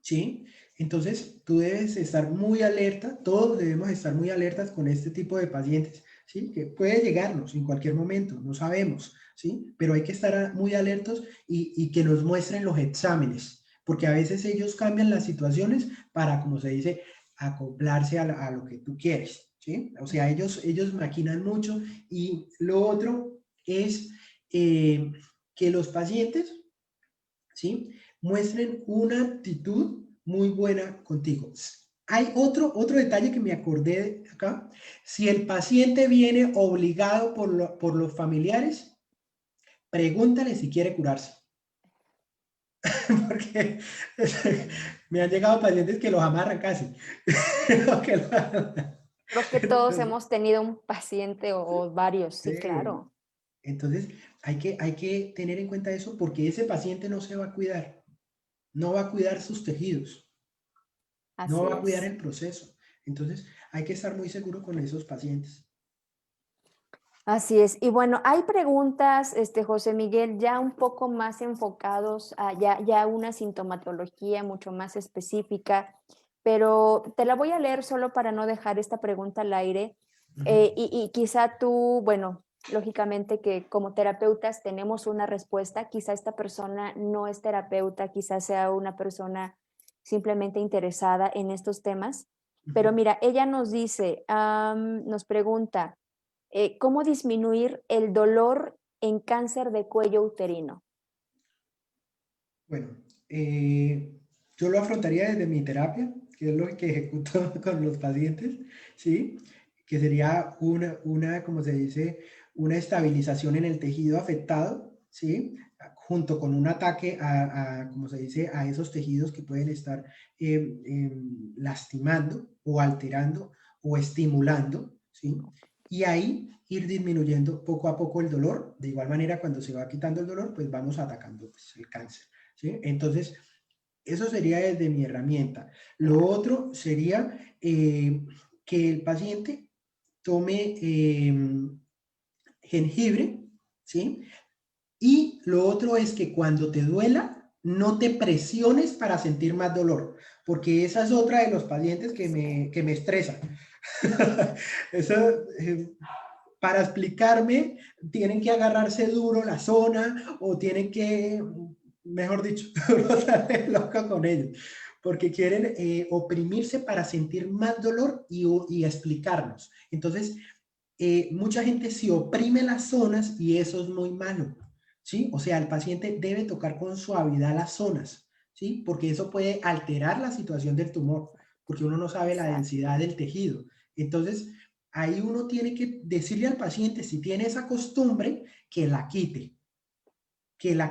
¿Sí? Entonces, tú debes estar muy alerta, todos debemos estar muy alertas con este tipo de pacientes, ¿sí? Que puede llegarnos en cualquier momento, no sabemos, ¿sí? Pero hay que estar muy alertos y que nos muestren los exámenes, porque a veces ellos cambian las situaciones para, como se dice, acoplarse a lo que tú quieres, ¿sí? O sea, ellos maquinan mucho y lo otro es que los pacientes, ¿sí? Muestren una actitud muy buena contigo. Hay otro detalle que me acordé acá. Si el paciente viene obligado por los familiares, pregúntale si quiere curarse. Porque me han llegado pacientes que los amarran casi. Creo que todos Entonces, hemos tenido un paciente o varios, sí, sí. claro. Entonces hay que tener en cuenta eso porque ese paciente no se va a cuidar, no va a cuidar sus tejidos. No Así va a cuidar es. el proceso. Entonces, hay que estar muy seguro con esos pacientes. Así es. Y bueno, hay preguntas, José Miguel, ya un poco más enfocados a ya una sintomatología mucho más específica, pero te la voy a leer solo para no dejar esta pregunta al aire. Ujú. Y quizá tú, bueno, lógicamente que como terapeutas tenemos una respuesta, quizá esta persona no es terapeuta, quizá sea una persona simplemente interesada en estos temas. Pero Ujú. mira, ella nos dice, nos pregunta, ¿cómo disminuir el dolor en cáncer de cuello uterino? Bueno, yo lo afrontaría desde mi terapia, que es lo que ejecuto con los pacientes, ¿sí? Que sería como se dice, una estabilización en el tejido afectado, ¿sí? Junto con un ataque como se dice, a esos tejidos que pueden estar lastimando o alterando o estimulando, ¿sí? Y ahí ir disminuyendo poco a poco el dolor. De igual manera, cuando se va quitando el dolor, pues vamos atacando pues, el cáncer. ¿Sí? Entonces, eso sería desde mi herramienta. Lo Claro. otro sería que el paciente tome jengibre, ¿sí? Y lo otro es que cuando te duela, no te presiones para sentir más dolor, porque esa es otra de los pacientes que me estresa. Eso, para explicarme, tienen que agarrarse duro la zona o tienen que, mejor dicho, rotarle loco con ellos, porque quieren oprimirse para sentir más dolor y explicarnos. Entonces, mucha gente se oprime las zonas y eso es muy malo, ¿sí? O sea, el paciente debe tocar con suavidad las zonas, ¿sí? Porque eso puede alterar la situación del tumor, porque uno no sabe la Exacto. densidad del tejido. Entonces, ahí uno tiene que decirle al paciente, si tiene esa costumbre, que la Así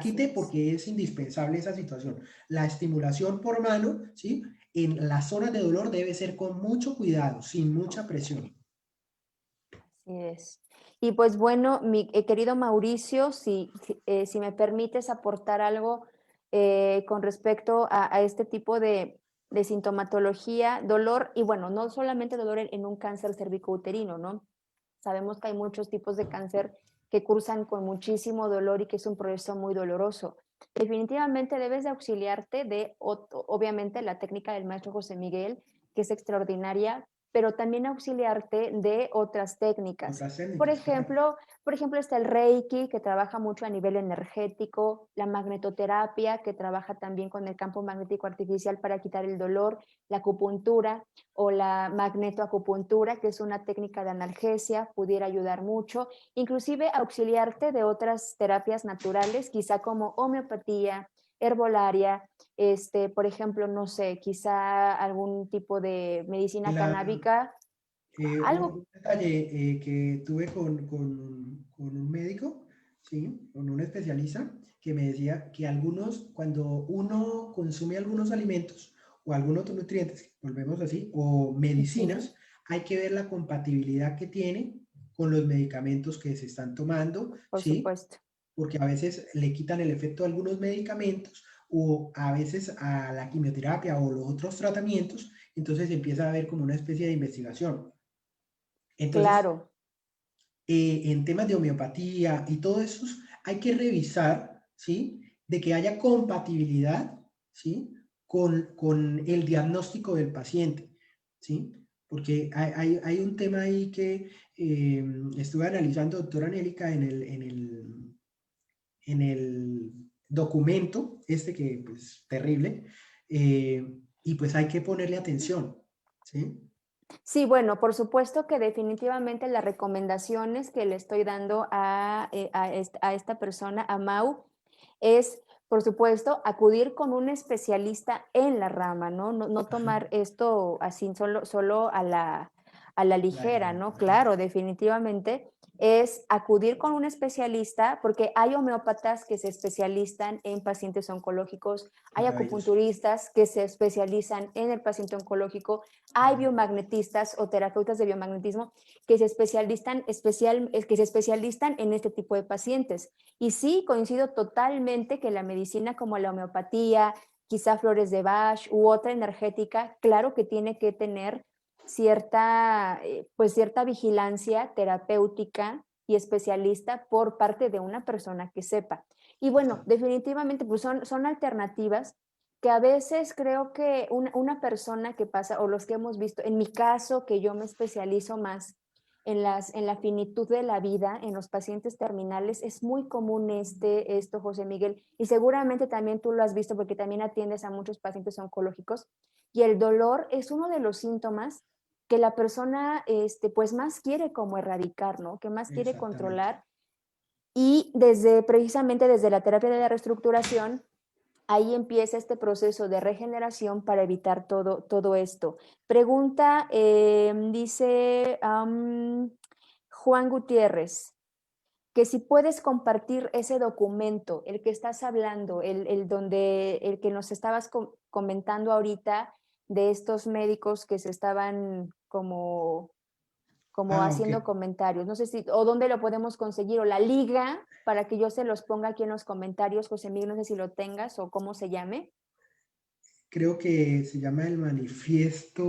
quite es. porque es indispensable esa situación. La estimulación por mano, ¿sí? En las zonas de dolor debe ser con mucho cuidado, sin mucha Ok. presión. Así es. Y pues bueno, mi querido Mauricio, si me permites aportar algo con respecto a este tipo de sintomatología, dolor, y bueno, no solamente dolor en un cáncer cervicouterino, ¿no? Sabemos que hay muchos tipos de cáncer que cursan con muchísimo dolor y que es un proceso muy doloroso. Definitivamente debes de auxiliarte de, obviamente, la técnica del maestro José Miguel, que es extraordinaria, pero también auxiliarte de otras técnicas. Otras Por técnicas, claro. ejemplo, por ejemplo, está el Reiki, que trabaja mucho a nivel energético, la magnetoterapia, que trabaja también con el campo magnético artificial para quitar el dolor, la acupuntura o la magnetoacupuntura, que es una técnica de analgesia, pudiera ayudar mucho, inclusive auxiliarte de otras terapias naturales, quizá como homeopatía, herbolaria, por ejemplo, no sé, quizá algún tipo de medicina La, canábica, algo, un detalle que tuve con un médico, ¿sí? Con un especialista, que me decía que algunos, cuando uno consume algunos alimentos o algunos otros nutrientes, volvemos así, o ujú, medicinas, hay que ver la compatibilidad que tiene con los medicamentos que se están tomando, por ¿sí? supuesto. Porque a veces le quitan el efecto de algunos medicamentos o a veces a la quimioterapia o los otros tratamientos, entonces empieza a haber como una especie de investigación. Entonces, Claro, en temas de homeopatía y todo eso, hay que revisar, ¿sí? De que haya compatibilidad, ¿sí? Con el diagnóstico del paciente, ¿sí? Porque hay un tema ahí que estuve analizando, doctora Angélica, en el documento, este que, pues, terrible, y pues hay que ponerle atención, ¿sí? sí, bueno, por supuesto que definitivamente las recomendaciones que le estoy dando a esta persona, a Mau, es, por supuesto, acudir con un especialista en la rama, ¿no? No Ajá, tomar esto así solo a la la ligera, ligera, ¿no? ajá. Claro, definitivamente es acudir con un especialista, porque hay homeópatas que se especializan en pacientes oncológicos, hay Maravilloso. acupunturistas que se especializan en el paciente oncológico, hay biomagnetistas o terapeutas de biomagnetismo que que se especializan en este tipo de pacientes. Y sí, coincido totalmente que la medicina como la homeopatía, quizá flores de Bach u otra energética, claro que tiene que tener cierta vigilancia terapéutica y especialista por parte de una persona que sepa. Y bueno, Exacto. definitivamente pues son alternativas que a veces creo que una persona que pasa, o los que hemos visto, en mi caso, que yo me especializo más en la finitud de la vida, en los pacientes terminales, es muy común esto, José Miguel, y seguramente también tú lo has visto porque también atiendes a muchos pacientes oncológicos, y el dolor es uno de los síntomas que la persona pues más quiere como erradicar, ¿no? Que más quiere Exactamente. controlar. Y precisamente desde la terapia de la reestructuración, ahí empieza este proceso de regeneración para evitar todo esto. Pregunta, dice Juan Gutiérrez, que si puedes compartir ese documento, el que estás hablando, el que nos estabas comentando ahorita de estos médicos que se estaban como Ah, ok. haciendo comentarios. No sé si, o dónde lo podemos conseguir, o la liga para que yo se los ponga aquí en los comentarios, José Miguel, no sé si lo tengas o cómo se llame. Creo que se llama el manifiesto.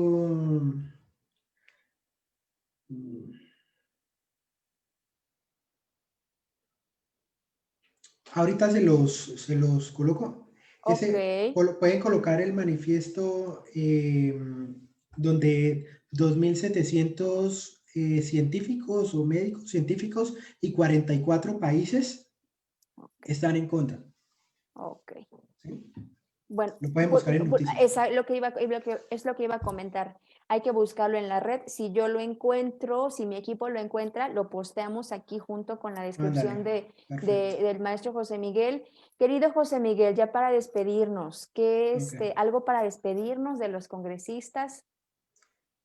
mm, Ahorita se los coloco. Ok, Pueden colocar el manifiesto donde 2.700 científicos o médicos científicos y 44 países ok, están en contra. ok. ¿Sí? Bueno, Lo pueden buscar en noticias. es lo que iba a comentar. Hay que buscarlo en la red. Si yo lo encuentro, si mi equipo lo encuentra, lo posteamos aquí junto con la descripción Ándale. Perfecto. del maestro José Miguel. Querido José Miguel, ya para despedirnos, Ok. algo para despedirnos de los congresistas?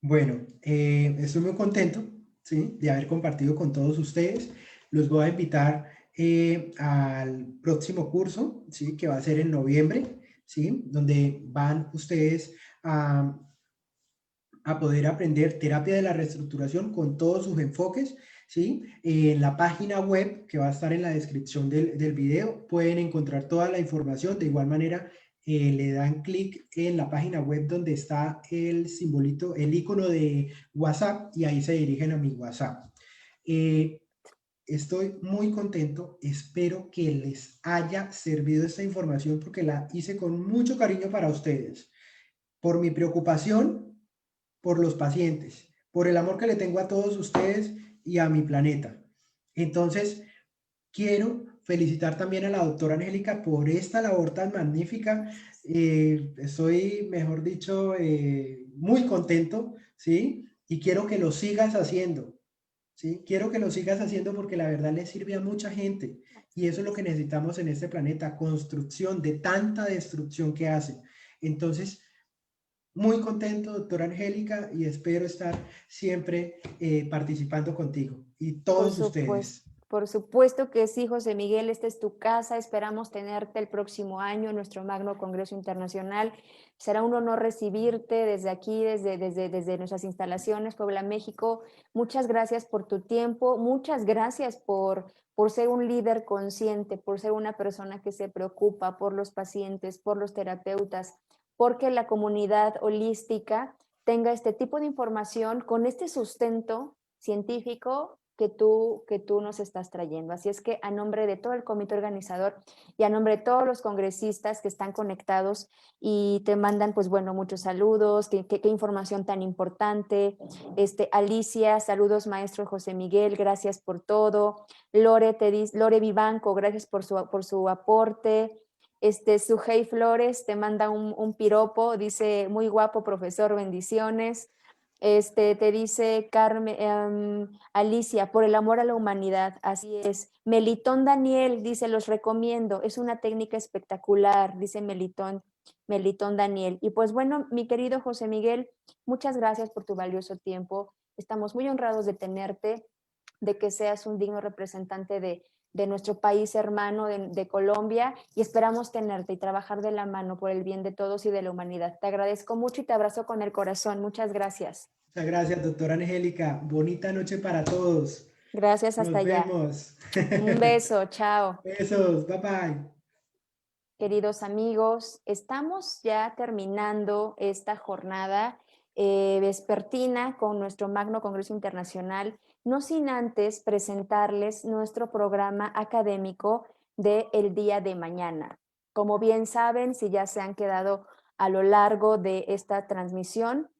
Bueno, estoy muy contento, ¿sí? De haber compartido con todos ustedes. Los voy a invitar al próximo curso, ¿sí? Que va a ser en noviembre, ¿sí? Donde van ustedes a poder aprender terapia de la reestructuración con todos sus enfoques, ¿sí? En la página web que va a estar en la descripción del video pueden encontrar toda la información. De igual manera, le dan clic en la página web donde está el simbolito, el icono de WhatsApp y ahí se dirigen a mi WhatsApp. Eh, Estoy muy contento, espero que les haya servido esta información porque la hice con mucho cariño para ustedes, por mi preocupación por los pacientes, por el amor que le tengo a todos ustedes y a mi planeta. Entonces, quiero felicitar también a la doctora Angélica por esta labor tan magnífica. Estoy, mejor dicho, muy contento, ¿sí? Y quiero que lo sigas haciendo, ¿sí? Quiero que lo sigas haciendo porque la verdad le sirve a mucha gente. Y eso es lo que necesitamos en este planeta, construcción de tanta destrucción que hacen. Entonces, muy contento, doctora Angélica, y espero estar siempre participando contigo y todos ustedes. Por supuesto que sí, José Miguel, esta es tu casa, esperamos tenerte el próximo año en nuestro Magno Congreso Internacional. Será un honor recibirte desde aquí, desde nuestras instalaciones, Puebla, México. Muchas gracias por tu tiempo, muchas gracias por ser un líder consciente, por ser una persona que se preocupa por los pacientes, por los terapeutas, porque la comunidad holística tenga este tipo de información con este sustento científico que tú nos estás trayendo. Así es que a nombre de todo el comité organizador y a nombre de todos los congresistas que están conectados y te mandan, pues bueno, muchos saludos, qué información tan importante. Alicia, saludos maestro José Miguel, gracias por todo. Lore Vivanco, gracias por su aporte. Sujei Flores te manda un piropo, dice, muy guapo profesor, bendiciones. Te dice Carmen, Alicia, por el amor a la humanidad, así es. Melitón Daniel dice, los recomiendo, es una técnica espectacular, dice Melitón Daniel. Y pues bueno, mi querido José Miguel, muchas gracias por tu valioso tiempo. Estamos muy honrados de tenerte, de que seas un digno representante de nuestro país hermano, de Colombia, y esperamos tenerte y trabajar de la mano por el bien de todos y de la humanidad. Te agradezco mucho y te abrazo con el corazón. Muchas gracias. Muchas gracias, doctora Angélica. Bonita noche para todos. Gracias, hasta Nos allá. vemos. Un beso, chao. Besos, bye bye. Queridos amigos, estamos ya terminando esta jornada vespertina con nuestro Magno Congreso Internacional, no sin antes presentarles nuestro programa académico del día de mañana. Como bien saben, si ya se han quedado a lo largo de esta transmisión,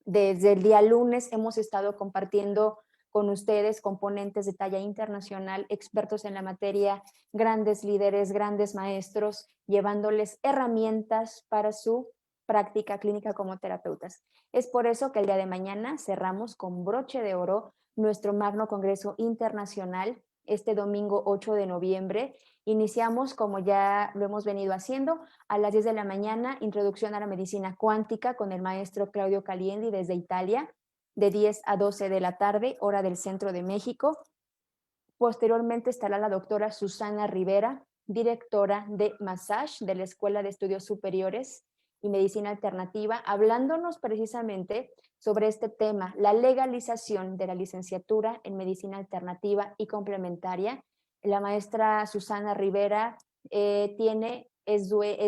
desde el día lunes hemos estado compartiendo con ustedes componentes de talla internacional, expertos en la materia, grandes líderes, grandes maestros, llevándoles herramientas para su práctica clínica como terapeutas. Es por eso que el día de mañana cerramos con broche de oro nuestro Magno Congreso Internacional este domingo 8 de noviembre. Iniciamos, como ya lo hemos venido haciendo, a las 10 de la mañana, introducción a la medicina cuántica con el maestro Claudio Calienti desde Italia, de 10 a 12 de la tarde, hora del centro de México. Posteriormente estará la doctora Susana Rivera, directora de Massage de la Escuela de Estudios Superiores y Medicina Alternativa, hablándonos precisamente sobre este tema, la legalización de la licenciatura en Medicina Alternativa y Complementaria. La maestra Susana Rivera es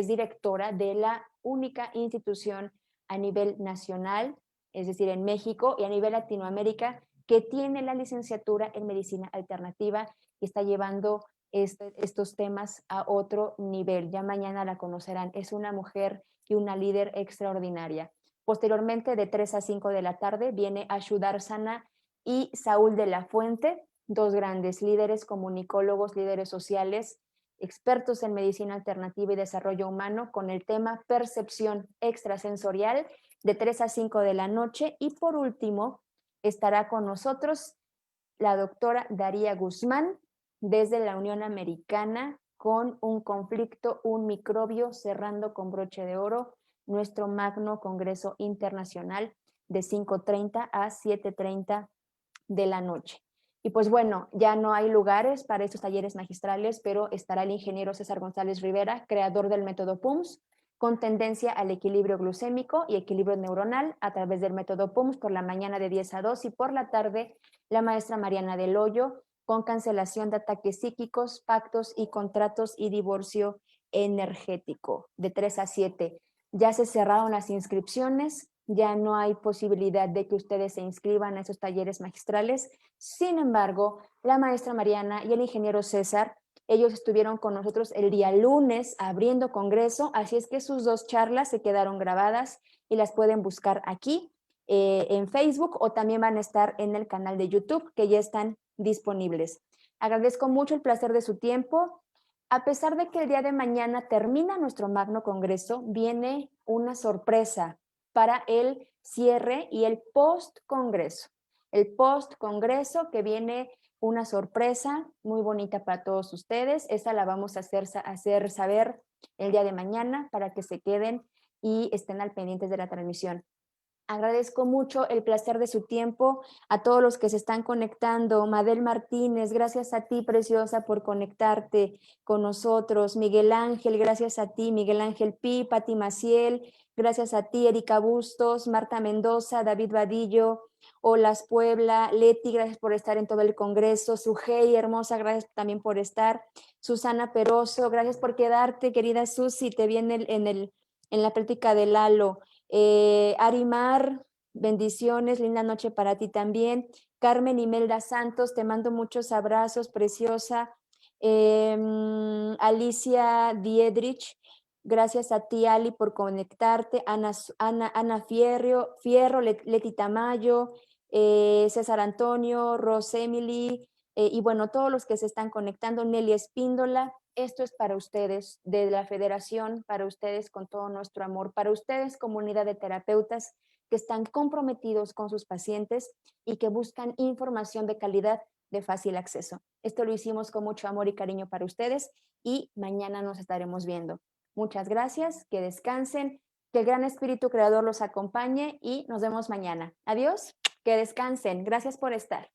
directora de la única institución a nivel nacional, es decir, en México y a nivel Latinoamérica, que tiene la licenciatura en Medicina Alternativa y está llevando estos temas a otro nivel. Ya mañana la conocerán. Es una mujer y una líder extraordinaria. Posteriormente, de 3 a 5 de la tarde, viene Ashudar Sana y Saúl de la Fuente, dos grandes líderes, comunicólogos, líderes sociales, expertos en medicina alternativa y desarrollo humano, con el tema percepción extrasensorial, de 3 a 5 de la noche. Y por último, estará con nosotros la doctora Daría Guzmán desde la Unión Americana con un conflicto, un microbio, cerrando con broche de oro nuestro Magno Congreso Internacional de 5:30 a 7:30 de la noche. Y pues bueno, ya no hay lugares para estos talleres magistrales, pero estará el ingeniero César González Rivera, creador del método PUMS, con tendencia al equilibrio glucémico y equilibrio neuronal a través del método PUMS por la mañana de 10 a 2 y por la tarde la maestra Mariana Del Hoyo con cancelación de ataques psíquicos, pactos y contratos y divorcio energético de 3 a 7. Ya se cerraron las inscripciones, ya no hay posibilidad de que ustedes se inscriban a esos talleres magistrales. Sin embargo, la maestra Mariana y el ingeniero César, ellos estuvieron con nosotros el día lunes abriendo congreso, así es que sus dos charlas se quedaron grabadas y las pueden buscar aquí en Facebook o también van a estar en el canal de YouTube que ya están disponibles. Agradezco mucho el placer de su tiempo. A pesar de que el día de mañana termina nuestro Magno Congreso, viene una sorpresa para el cierre y el post-congreso. El post-congreso que viene una sorpresa muy bonita para todos ustedes. Esa la vamos a hacer saber el día de mañana para que se queden y estén al pendientes de la transmisión. Agradezco mucho el placer de su tiempo a todos los que se están conectando. Madel Martínez, gracias a ti, preciosa, por conectarte con nosotros. Miguel Ángel, gracias a ti. Miguel Ángel Pi, Pati Maciel, gracias a ti. Erika Bustos, Marta Mendoza, David Vadillo, Olas Puebla, Leti, gracias por estar en todo el congreso. Sujei, hermosa, gracias también por estar. Susana Peroso, gracias por quedarte, querida Susi, te vi en la plática de Lalo. Arimar, bendiciones, linda noche para ti también. Carmen Imelda Santos, te mando muchos abrazos, preciosa. Alicia Diedrich, gracias a ti, Ali, por conectarte. Ana Fierro, Leti Tamayo, César Antonio, Rosemily, y bueno, todos los que se están conectando, Nelly Espíndola. Esto es para ustedes, de la Federación, para ustedes con todo nuestro amor, para ustedes, comunidad de terapeutas que están comprometidos con sus pacientes y que buscan información de calidad de fácil acceso. Esto lo hicimos con mucho amor y cariño para ustedes y mañana nos estaremos viendo. Muchas gracias, que descansen, que el gran espíritu creador los acompañe y nos vemos mañana. Adiós, que descansen. Gracias por estar.